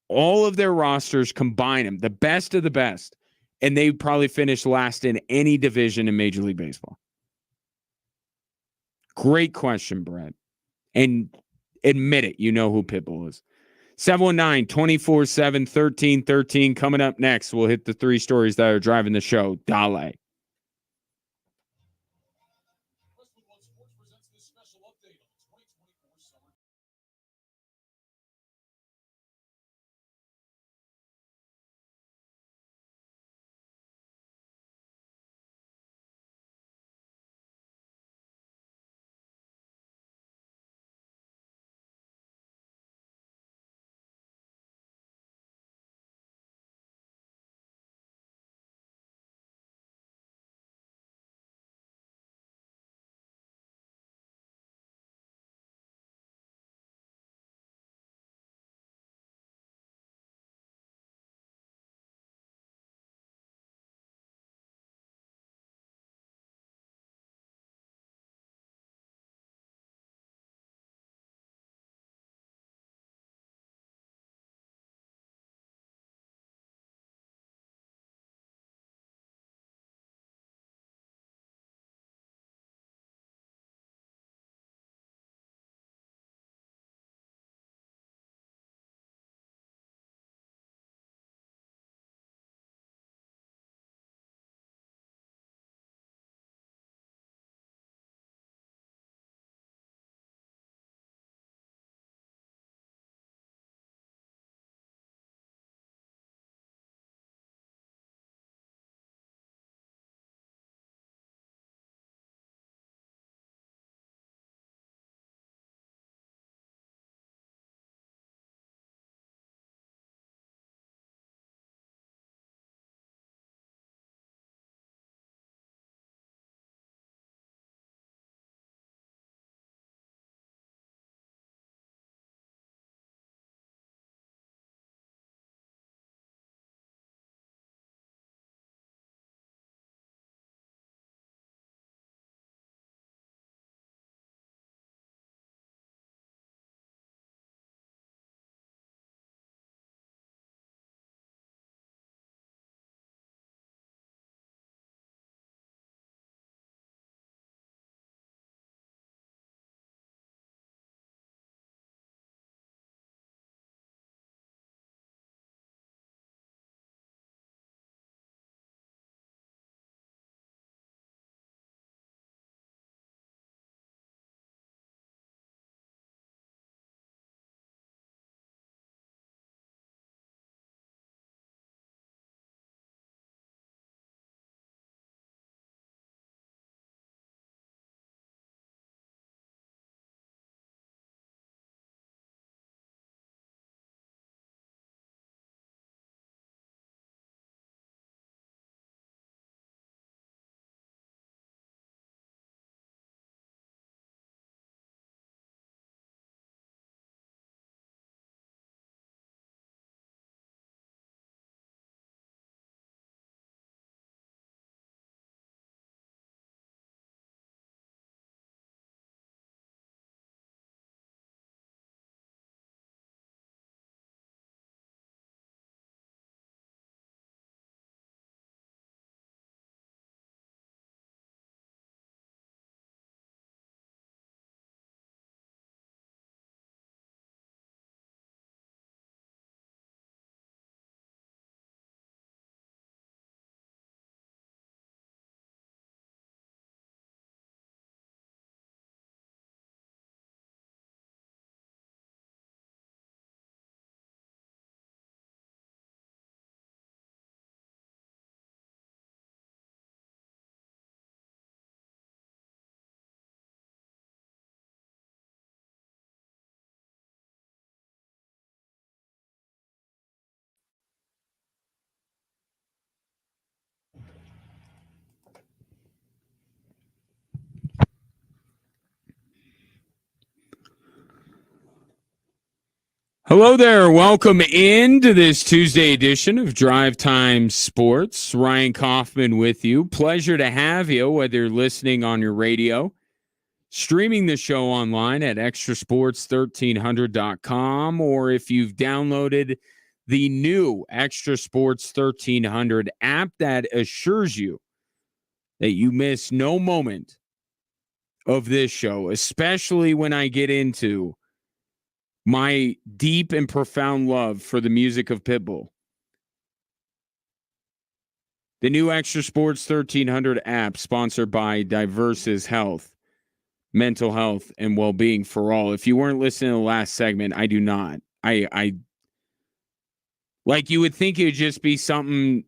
all of their rosters, combine them, the best of the best, and they probably finish last in any division in Major League Baseball. Great question, Brett. And admit it, you know who Pitbull is. 719-247-1313. Coming up next, we'll hit the three stories that are driving the show. Dale. Hello there. Welcome into this Tuesday edition of Drive Time Sports. Ryan Kaufman with you. Pleasure to have you, whether you're listening on your radio, streaming the show online at extrasports1300.com, or if you've downloaded the new Extra Sports 1300 app that assures you that you miss no moment of this show, especially when I get into my deep and profound love for the music of Pitbull. The new Extra Sports 1300 app, sponsored by Diverses Health, mental health and well-being for all. If you weren't listening to the last segment, I do not. I like, you would think it would just be something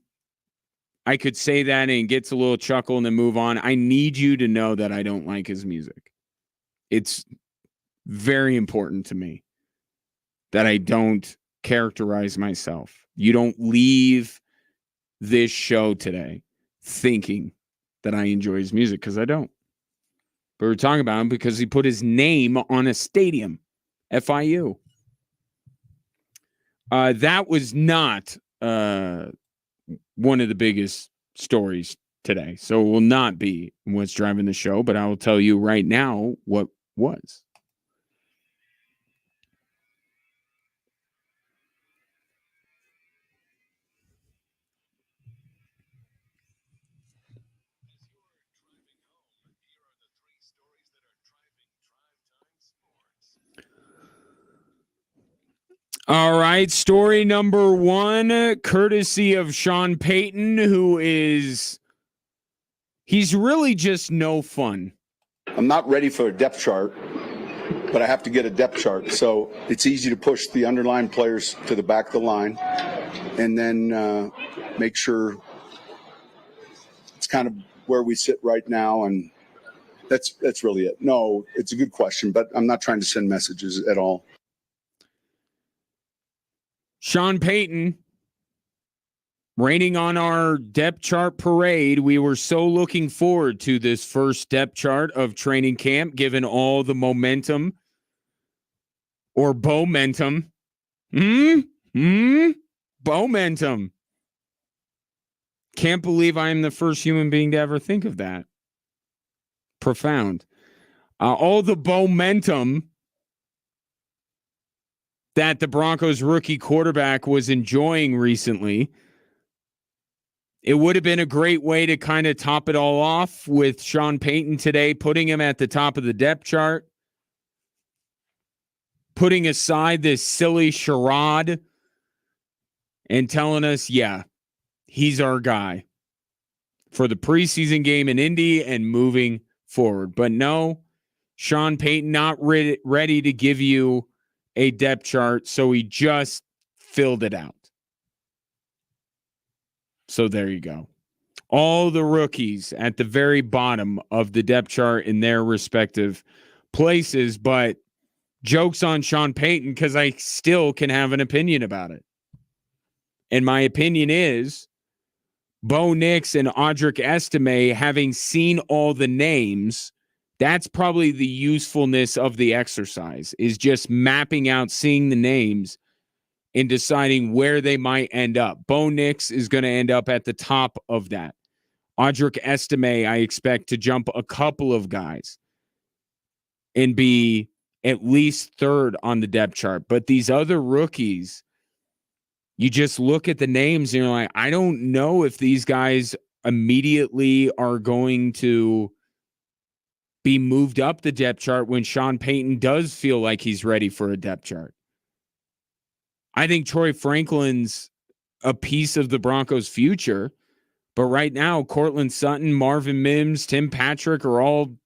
I could say that and gets a little chuckle and then move on. I need you to know that I don't like his music. It's very important to me that I don't characterize myself. You don't leave this show today thinking that I enjoy his music, because I don't. But we're talking about him because he put his name on a stadium, FIU. That was not one of the biggest stories today. So it will not be what's driving the show, but I will tell you right now what was. All right, story number one, courtesy of Sean Payton, he's really just no fun. I'm not ready for a depth chart, but I have to get a depth chart. So it's easy to push the underlying players to the back of the line and then make sure it's kind of where we sit right now. And that's really it. No, it's a good question, but I'm not trying to send messages at all. Sean Payton, raining on our depth chart parade. We were so looking forward to this first depth chart of training camp, given all the momentum or momentum. Momentum. Can't believe I am the first human being to ever think of that. Profound. All the momentum that the Broncos rookie quarterback was enjoying recently. It would have been a great way to kind of top it all off with Sean Payton today, putting him at the top of the depth chart, putting aside this silly charade and telling us, yeah, he's our guy for the preseason game in Indy and moving forward. But no, Sean Payton not ready to give you a depth chart, so he just filled it out. So there you go. All the rookies at the very bottom of the depth chart in their respective places, but joke's on Sean Payton, because I still can have an opinion about it. And my opinion is Bo Nix and Audric Estime, having seen all the names, that's probably the usefulness of the exercise, is just mapping out, seeing the names, and deciding where they might end up. Bo Nix is going to end up at the top of that. Audric Estime, I expect to jump a couple of guys and be at least third on the depth chart. But these other rookies, you just look at the names and you're like, I don't know if these guys immediately are going to be moved up the depth chart when Sean Payton does feel like he's ready for a depth chart. I think Troy Franklin's a piece of the Broncos' future, but right now, Cortland Sutton, Marvin Mims, Tim Patrick are all,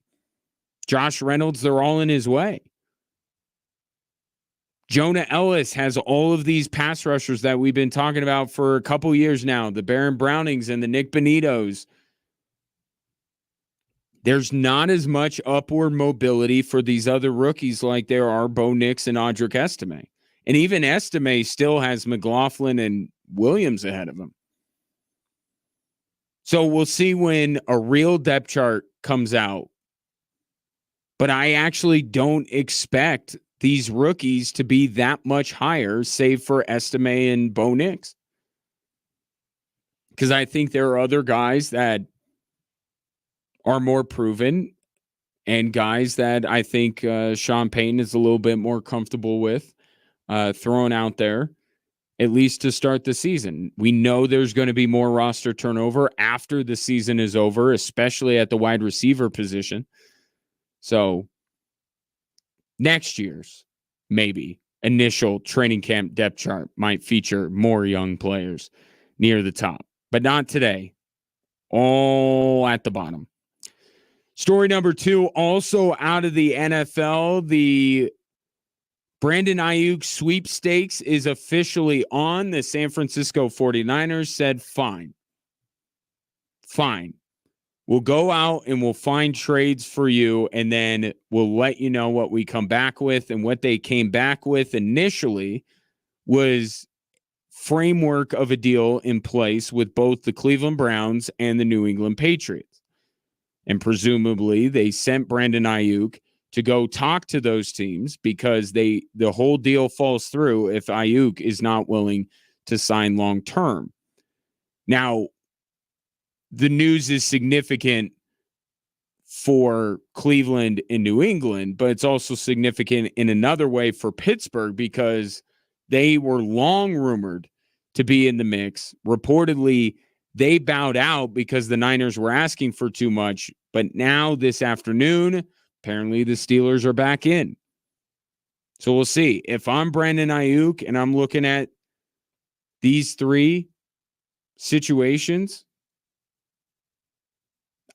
Josh Reynolds, they're all in his way. Jonah Ellis has all of these pass rushers that we've been talking about for a couple years now, the Baron Brownings and the Nick Bonitos. There's not as much upward mobility for these other rookies like there are Bo Nix and Audric Estime. And even Estime still has McLaughlin and Williams ahead of him. So we'll see when a real depth chart comes out. But I actually don't expect these rookies to be that much higher, save for Estime and Bo Nix. Because I think there are other guys that are more proven and guys that I think Sean Payton is a little bit more comfortable with throwing out there, at least to start the season. We know there's going to be more roster turnover after the season is over, especially at the wide receiver position. So next year's maybe initial training camp depth chart might feature more young players near the top, but not today. All at the bottom. Story number 2, also out of the NFL, the Brandon Ayuk sweepstakes is officially on. The San Francisco 49ers said, fine. We'll go out and we'll find trades for you, and then we'll let you know what we come back with. And what they came back with initially was framework of a deal in place with both the Cleveland Browns and the New England Patriots. And presumably they sent Brandon Ayuk to go talk to those teams because the whole deal falls through if Ayuk is not willing to sign long term. Now, the news is significant for Cleveland and New England, but it's also significant in another way for Pittsburgh because they were long rumored to be in the mix. Reportedly, they bowed out because the Niners were asking for too much. But now this afternoon, apparently the Steelers are back in. So we'll see. If I'm Brandon Ayuk and I'm looking at these 3 situations,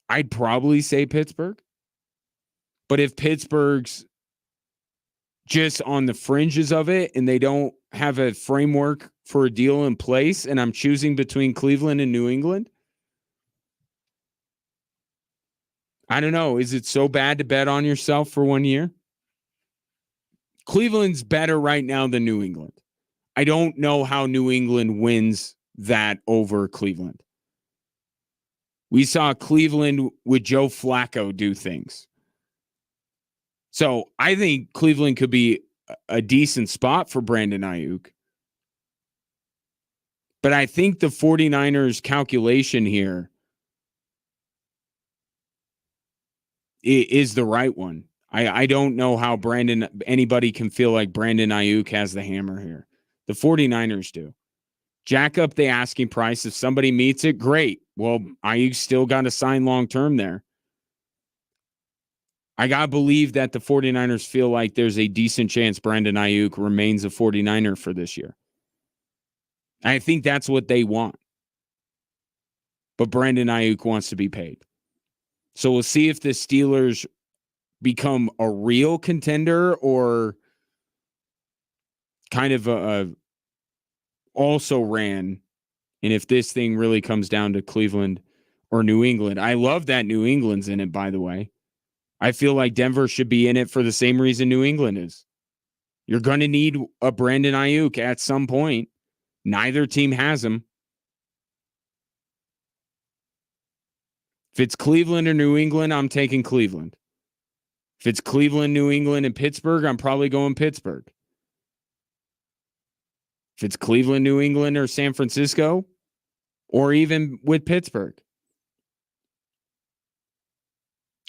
I'd probably say Pittsburgh. But if Pittsburgh's just on the fringes of it and they don't have a framework for a deal in place and I'm choosing between Cleveland and New England, I don't know. Is it so bad to bet on yourself for 1 year? Cleveland's better right now than New England. I don't know how New England wins that over Cleveland. We saw Cleveland with Joe Flacco do things. So I think Cleveland could be a decent spot for Brandon Ayuk. But I think the 49ers calculation here is the right one. I don't know how anybody can feel like Brandon Ayuk has the hammer here. The 49ers do. Jack up the asking price. If somebody meets it, great. Well, Ayuk still got to sign long-term there. I got to believe that the 49ers feel like there's a decent chance Brandon Ayuk remains a 49er for this year. I think that's what they want. But Brandon Ayuk wants to be paid. So we'll see if the Steelers become a real contender or kind of a also ran. And if this thing really comes down to Cleveland or New England, I love that New England's in it, by the way. I feel like Denver should be in it for the same reason New England is. You're going to need a Brandon Ayuk at some point. Neither team has him. If it's Cleveland or New England, I'm taking Cleveland. If it's Cleveland, New England, and Pittsburgh, I'm probably going Pittsburgh. If it's Cleveland, New England, or San Francisco, or even with Pittsburgh.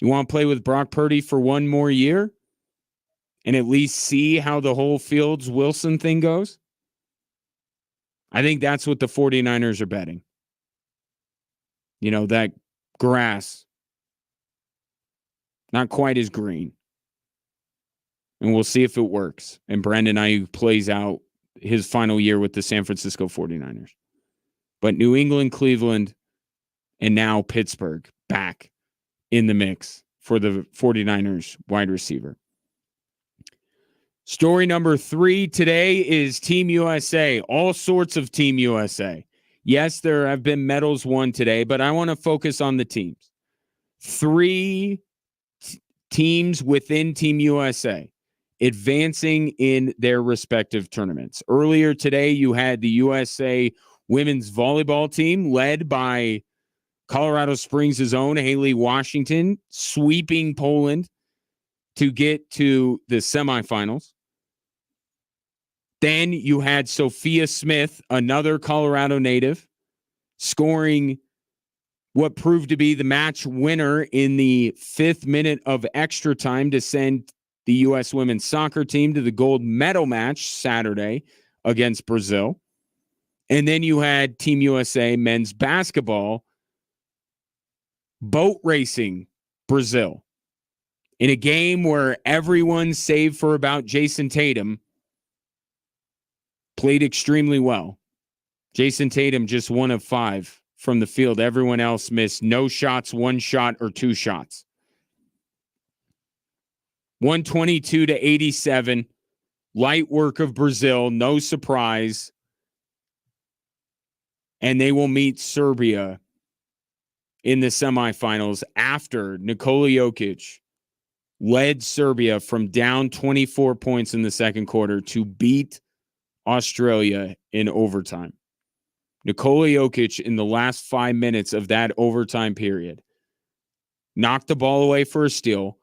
You want to play with Brock Purdy for 1 more year and at least see how the whole Fields-Wilson thing goes? I think that's what the 49ers are betting. You know, that grass, not quite as green. And we'll see if it works. And Brandon Ayuk plays out his final year with the San Francisco 49ers. But New England, Cleveland, and now Pittsburgh back in the mix for the 49ers wide receiver. Story number 3 today is Team USA. All sorts of Team USA. Yes, there have been medals won today, but I want to focus on the teams. 3 teams within Team USA advancing in their respective tournaments. Earlier today, you had the USA women's volleyball team led by Colorado Springs' own Haley Washington, sweeping Poland to get to the semifinals. Then you had Sophia Smith, another Colorado native, scoring what proved to be the match winner in the 5th minute of extra time to send the U.S. women's soccer team to the gold medal match Saturday against Brazil. And then you had Team USA men's basketball boat racing Brazil in a game where everyone, save for about Jason Tatum, played extremely well. Jason Tatum just 1 of 5 from the field. Everyone else missed no shots, 1 shot, or 2 shots. 122-87. Light work of Brazil, no surprise. And they will meet Serbia in the semifinals after Nikola Jokic led Serbia from down 24 points in the second quarter to beat Australia in overtime. Nikola Jokic, in the last 5 minutes of that overtime period, knocked the ball away for a steal,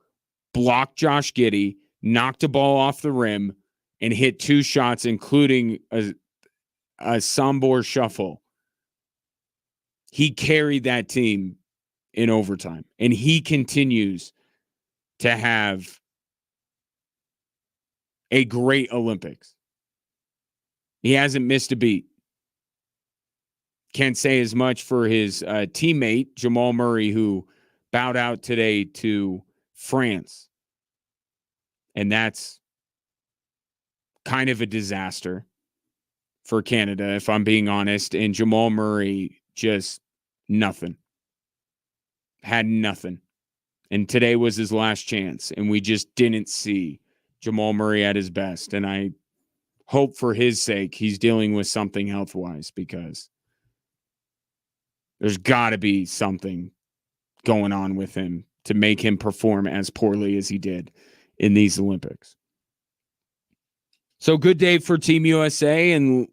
blocked Josh Giddey, knocked the ball off the rim, and hit 2 shots, including a Sambor shuffle. He carried that team in overtime, and he continues to have a great Olympics. He hasn't missed a beat. Can't say as much for his teammate, Jamal Murray, who bowed out today to France. And that's kind of a disaster for Canada, if I'm being honest. And Jamal Murray, just nothing. Had nothing. And today was his last chance. And we just didn't see Jamal Murray at his best. And I hope for his sake he's dealing with something health-wise, because there's got to be something going on with him to make him perform as poorly as he did in these Olympics. So good day for Team USA, and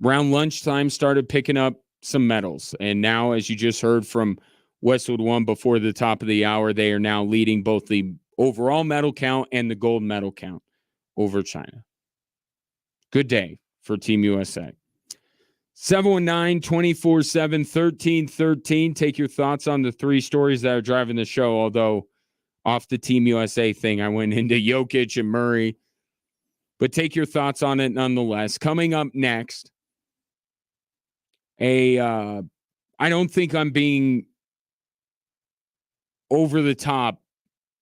around lunchtime started picking up some medals. And now, as you just heard from Westwood One before the top of the hour, they are now leading both the overall medal count and the gold medal count over China. Good day for Team USA. 719-247-1313. Take your thoughts on the 3 stories that are driving the show. Although off the Team USA thing, I went into Jokic and Murray. But take your thoughts on it nonetheless. Coming up next, I don't think I'm being over the top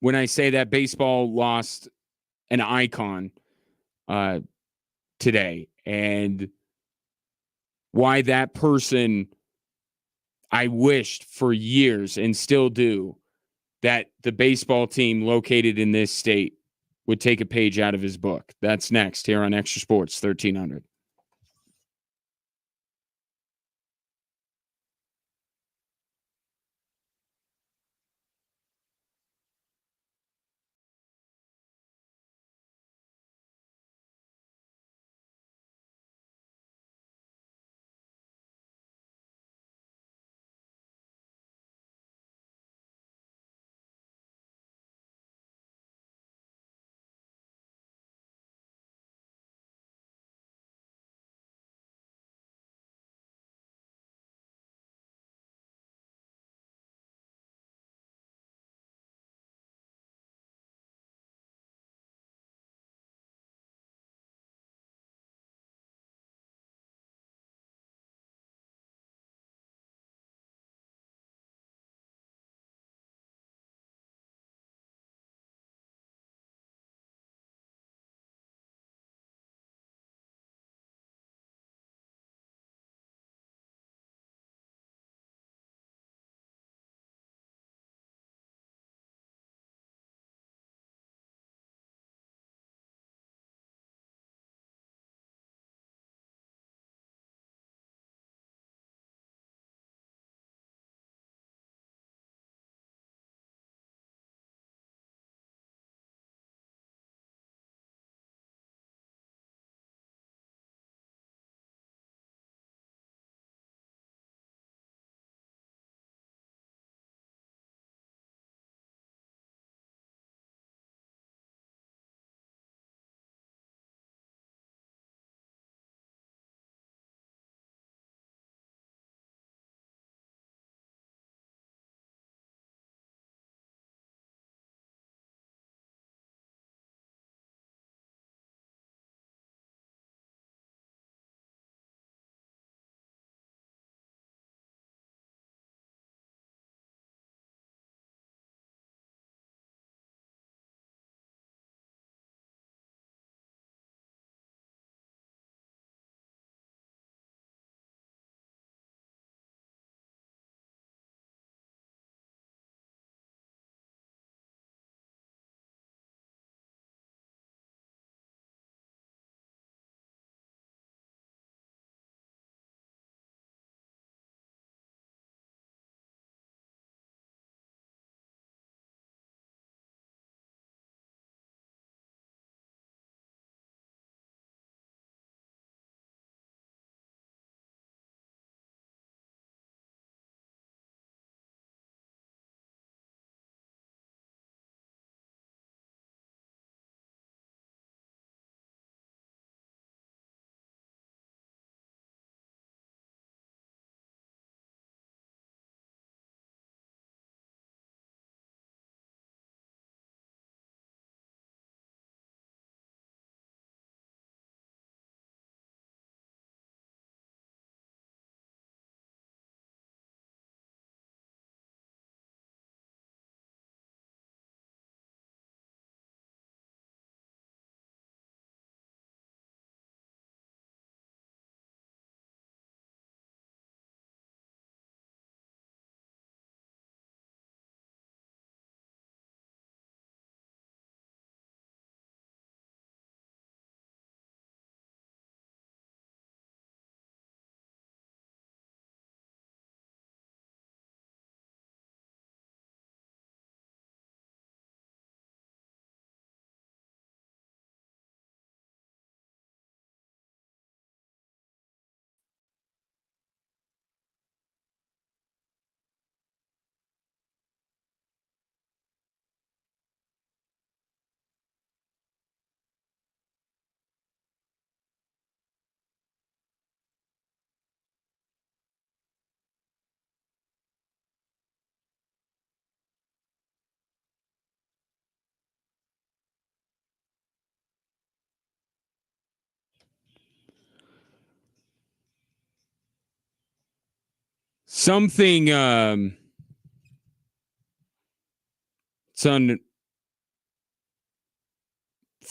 when I say that baseball lost an icon today. And why that person, I wished for years and still do, that the baseball team located in this state would take a page out of his book. That's next here on Extra Sports 1300. Something it's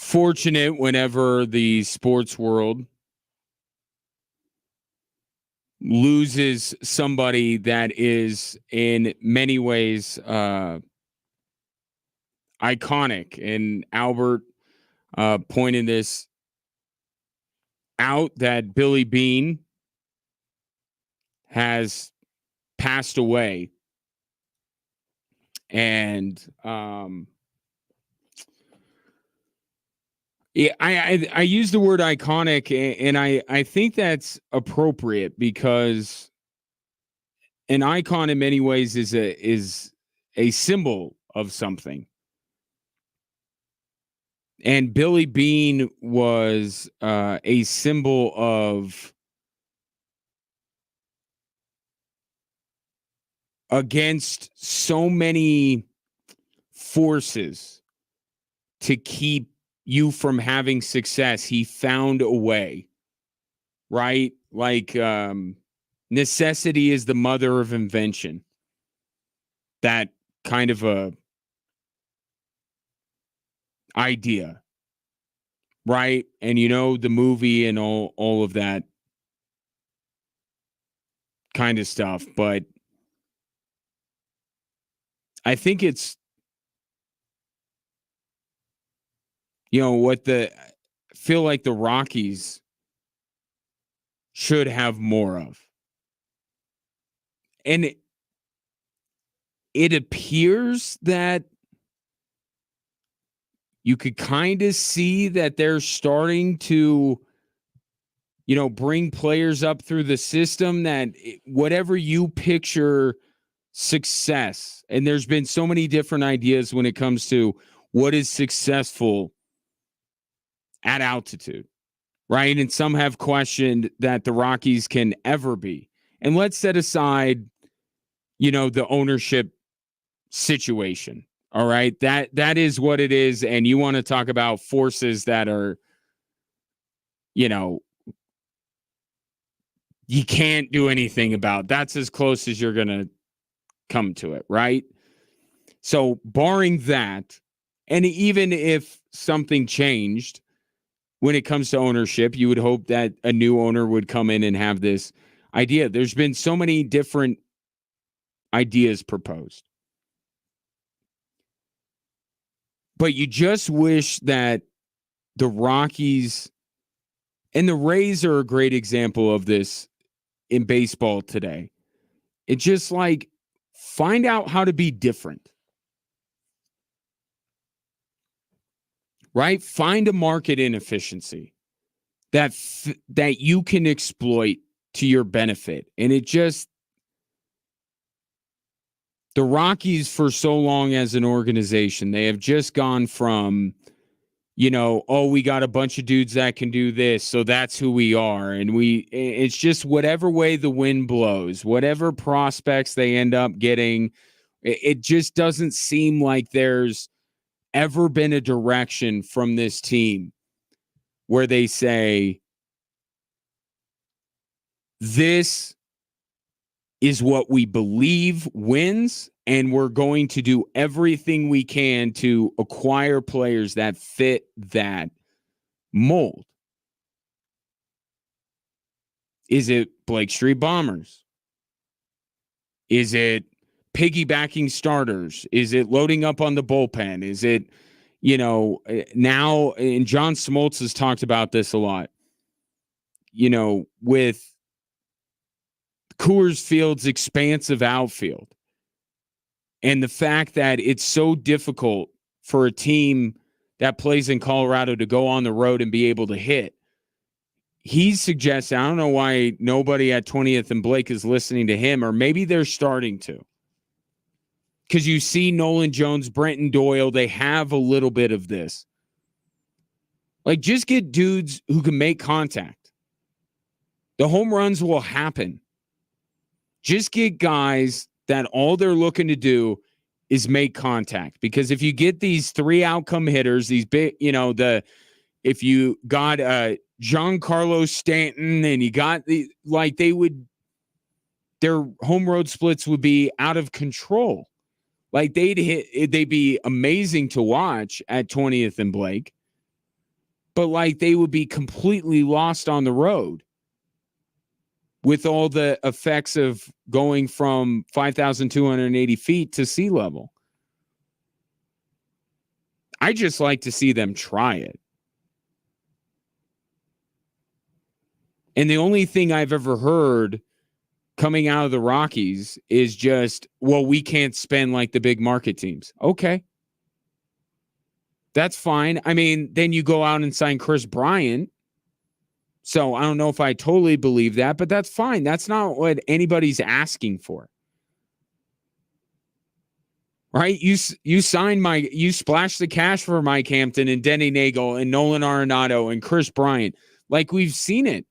unfortunate whenever the sports world loses somebody that is in many ways iconic. And Albert pointed this out, that Billy Beane has passed away. And yeah, I use the word iconic, and I think that's appropriate, because an icon in many ways is a symbol of something. And Billy Beane was a symbol of against so many forces to keep you from having success. He found a way, right? Like necessity is the mother of invention. That kind of a idea, right? And you know, the movie and all of that kind of stuff. But I think it's, you know, what I feel like the Rockies should have more of. And it appears that you could kind of see that they're starting to, you know, bring players up through the system, that whatever you picture success, and there's been so many different ideas when it comes to what is successful at altitude, right? And some have questioned that the Rockies can ever be. And let's set aside, you know, the ownership situation. All right. That is what it is. And you want to talk about forces that are, you know, you can't do anything about. That's as close as you're going to come to it, right? So barring that, and even if something changed when it comes to ownership, you would hope that a new owner would come in and have this idea. There's been so many different ideas proposed. But you just wish that the Rockies and the Rays are a great example of this in baseball today. It's just like, find out how to be different. Right? Find a market inefficiency that you can exploit to your benefit. And it just, the Rockies for so long as an organization, they have just gone from, you know, oh, we got a bunch of dudes that can do this, so that's who we are. And it's just whatever way the wind blows, whatever prospects they end up getting, it just doesn't seem like there's ever been a direction from this team where they say, this is what we believe wins, and we're going to do everything we can to acquire players that fit that mold. Is it Blake Street Bombers? Is it piggybacking starters? Is it loading up on the bullpen? Is it, you know, now, and John Smoltz has talked about this a lot, you know, with Coors Field's expansive outfield and the fact that it's so difficult for a team that plays in Colorado to go on the road and be able to hit. He's suggesting, I don't know why nobody at 20th and Blake is listening to him, or maybe they're starting to. Because you see Nolan Jones, Brenton Doyle, they have a little bit of this. Like, just get dudes who can make contact. The home runs will happen. Just get guys that all they're looking to do is make contact. Because if you get these three outcome hitters, these big, you know, if you got Giancarlo Stanton and you got they would their home road splits would be out of control. Like they'd be amazing to watch at 20th and Blake, but like they would be completely lost on the road with all the effects of going from 5,280 feet to sea level. I just like to see them try it. And the only thing I've ever heard coming out of the Rockies is just, well, we can't spend like the big market teams. Okay. That's fine. I mean, then you go out and sign Chris Bryant. So I don't know if I totally believe that, but that's fine. That's not what anybody's asking for. Right? You splash the cash for Mike Hampton and Denny Nagel and Nolan Arenado and Chris Bryant. Like we've seen it.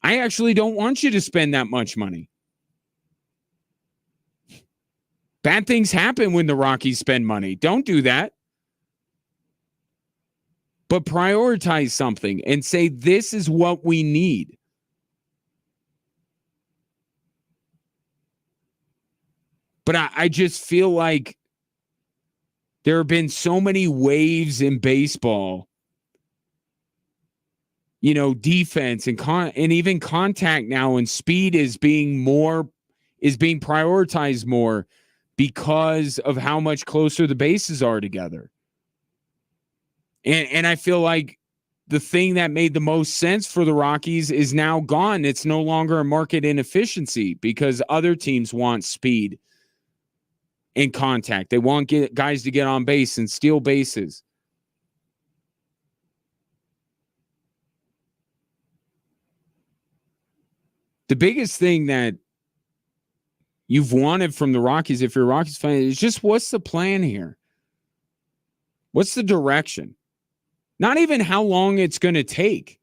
I actually don't want you to spend that much money. Bad things happen when the Rockies spend money. Don't do that. But prioritize something and say, this is what we need. But I just feel like there have been so many waves in baseball, you know, defense and even contact now, and speed is being prioritized more because of how much closer the bases are together. And I feel like the thing that made the most sense for the Rockies is now gone. It's no longer a market inefficiency because other teams want speed and contact. They want guys to get on base and steal bases. The biggest thing that you've wanted from the Rockies, if you're a Rockies fan, is just what's the plan here? What's the direction? Not even how long it's going to take.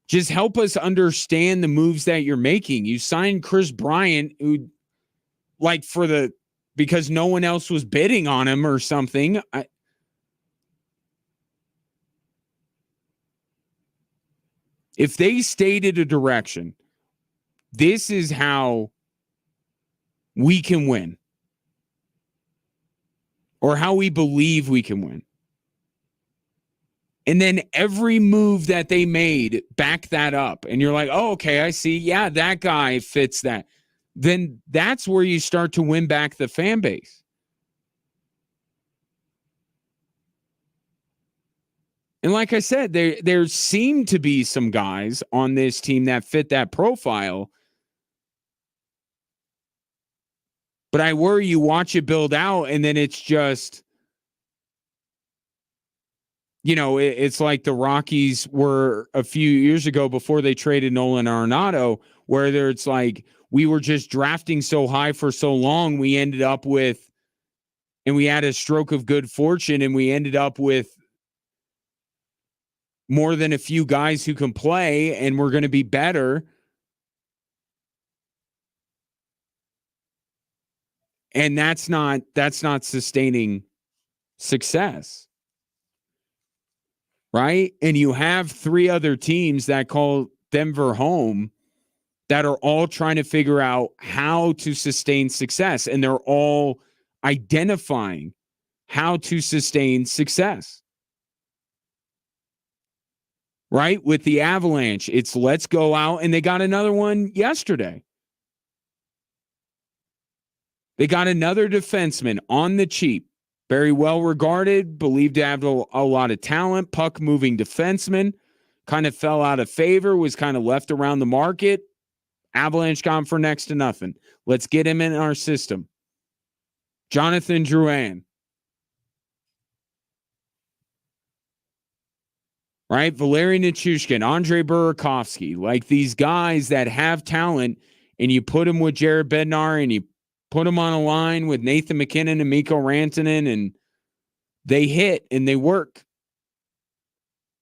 Just help us understand the moves that you're making. You signed Chris Bryant, who, like, because no one else was bidding on him or something. If they stated a direction, this is how we can win, or how we believe we can win. And then every move that they made, back that up. And you're like, oh, okay, I see. Yeah, that guy fits that. Then that's where you start to win back the fan base. And like I said, there seem to be some guys on this team that fit that profile. But I worry you watch it build out and then it's just, you know, it's like the Rockies were a few years ago before they traded Nolan Arenado, where it's like we were just drafting so high for so long, we ended up with, and we had a stroke of good fortune, and we ended up with more than a few guys who can play, and we're going to be better. And that's not sustaining success. Right? And you have three other teams that call Denver home that are all trying to figure out how to sustain success. And they're all identifying how to sustain success. Right? With the Avalanche, it's let's go out. And they got another one yesterday. They got another defenseman on the cheap. Very well regarded, believed to have a lot of talent, puck-moving defenseman, kind of fell out of favor, was kind of left around the market. Avalanche got him for next to nothing. Let's get him in our system. Jonathan Drouin. Right? Valeri Nichushkin, Andre Burakovsky, like these guys that have talent, and you put them with Jared Bednar and you put them on a line with Nathan McKinnon and Mikko Rantanen, and they hit and they work.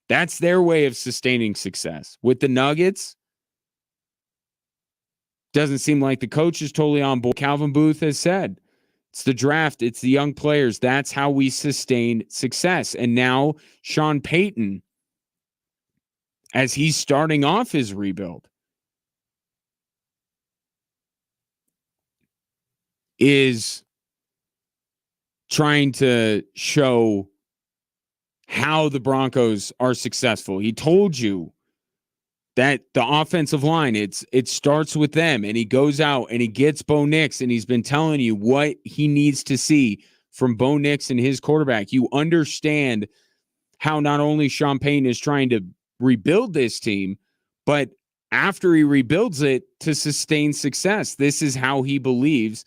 That's their way of sustaining success. With the Nuggets, doesn't seem like the coach is totally on board. Calvin Booth has said, it's the draft, it's the young players. That's how we sustain success. And now Sean Payton, as he's starting off his rebuild, is trying to show how the Broncos are successful. He told you that the offensive line, it starts with them, and he goes out and he gets Bo Nix, and he's been telling you what he needs to see from Bo Nix and his quarterback. You understand how not only Sean Payton is trying to rebuild this team, but after he rebuilds it, to sustain success. This is how he believes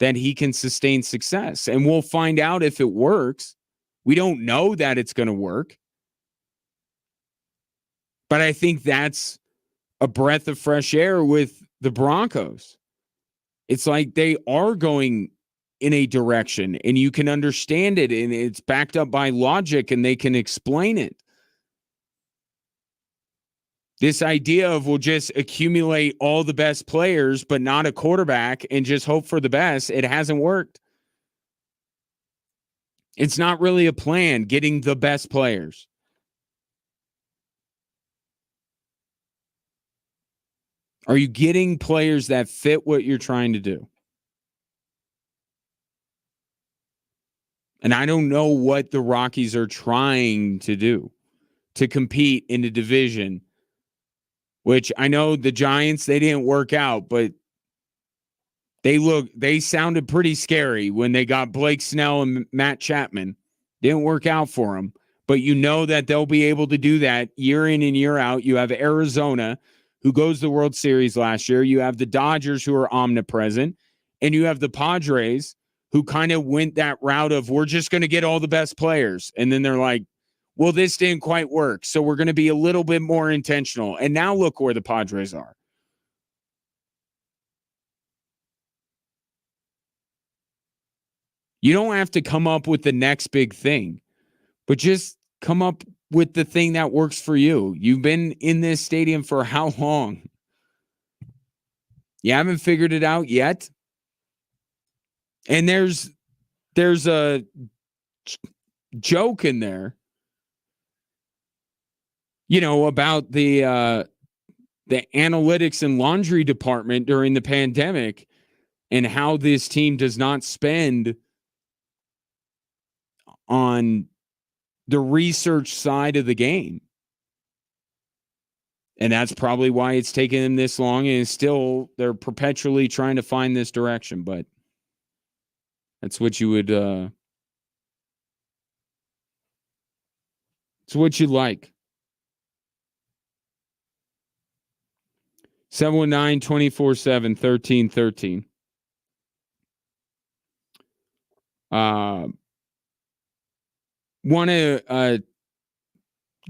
that he can sustain success. And we'll find out if it works. We don't know that it's going to work. But I think that's a breath of fresh air with the Broncos. It's like they are going in a direction, and you can understand it, and it's backed up by logic, and they can explain it. This idea of we'll just accumulate all the best players, but not a quarterback, and just hope for the best, it hasn't worked. It's not really a plan, getting the best players. Are you getting players that fit what you're trying to do? And I don't know what the Rockies are trying to do to compete in the division, which I know the Giants, they didn't work out, but they sounded pretty scary when they got Blake Snell and Matt Chapman. Didn't work out for them, but you know that they'll be able to do that year in and year out. You have Arizona, who goes to the World Series last year. You have the Dodgers, who are omnipresent, and you have the Padres, who kind of went that route of, we're just going to get all the best players. And then they're like, well, this didn't quite work, so we're going to be a little bit more intentional. And now look where the Padres are. You don't have to come up with the next big thing, but just come up with the thing that works for you. You've been in this stadium for how long? You haven't figured it out yet? And there's a joke in there, about the analytics and laundry department during the pandemic, and how this team does not spend on the research side of the game. And that's probably why it's taken them this long, and they're perpetually trying to find this direction. But that's what you would, it's what you like. 719-247-1313. Want to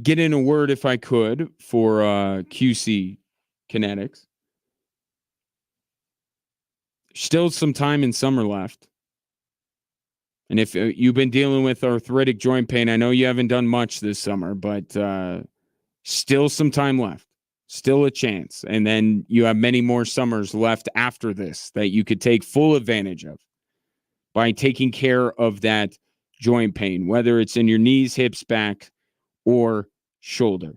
get in a word, if I could, for QC Kinetics. Still some time in summer left. And if you've been dealing with arthritic joint pain, I know you haven't done much this summer, but still some time left. Still a chance. And then you have many more summers left after this that you could take full advantage of by taking care of that joint pain, whether it's in your knees, hips, back, or shoulder.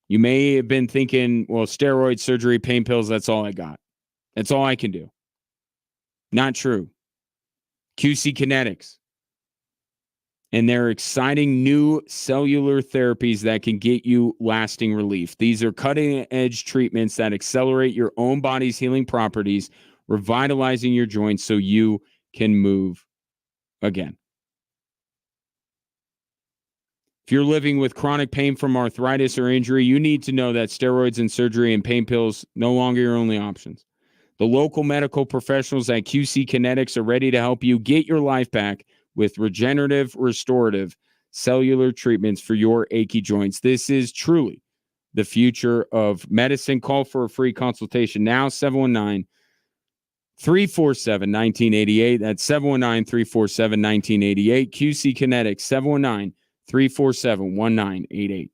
You may have been thinking, well, steroid surgery, pain pills, that's all I got. That's all I can do. Not true. QC Kinetics and their exciting new cellular therapies that can get you lasting relief. These are cutting-edge treatments that accelerate your own body's healing properties, revitalizing your joints so you can move again. If you're living with chronic pain from arthritis or injury, you need to know that steroids and surgery and pain pills no longer your only options. The local medical professionals at QC Kinetics are ready to help you get your life back with regenerative, restorative cellular treatments for your achy joints. This is truly the future of medicine. Call for a free consultation now, 719-347-1988. That's 719-347-1988. QC Kinetics, 719-347-1988.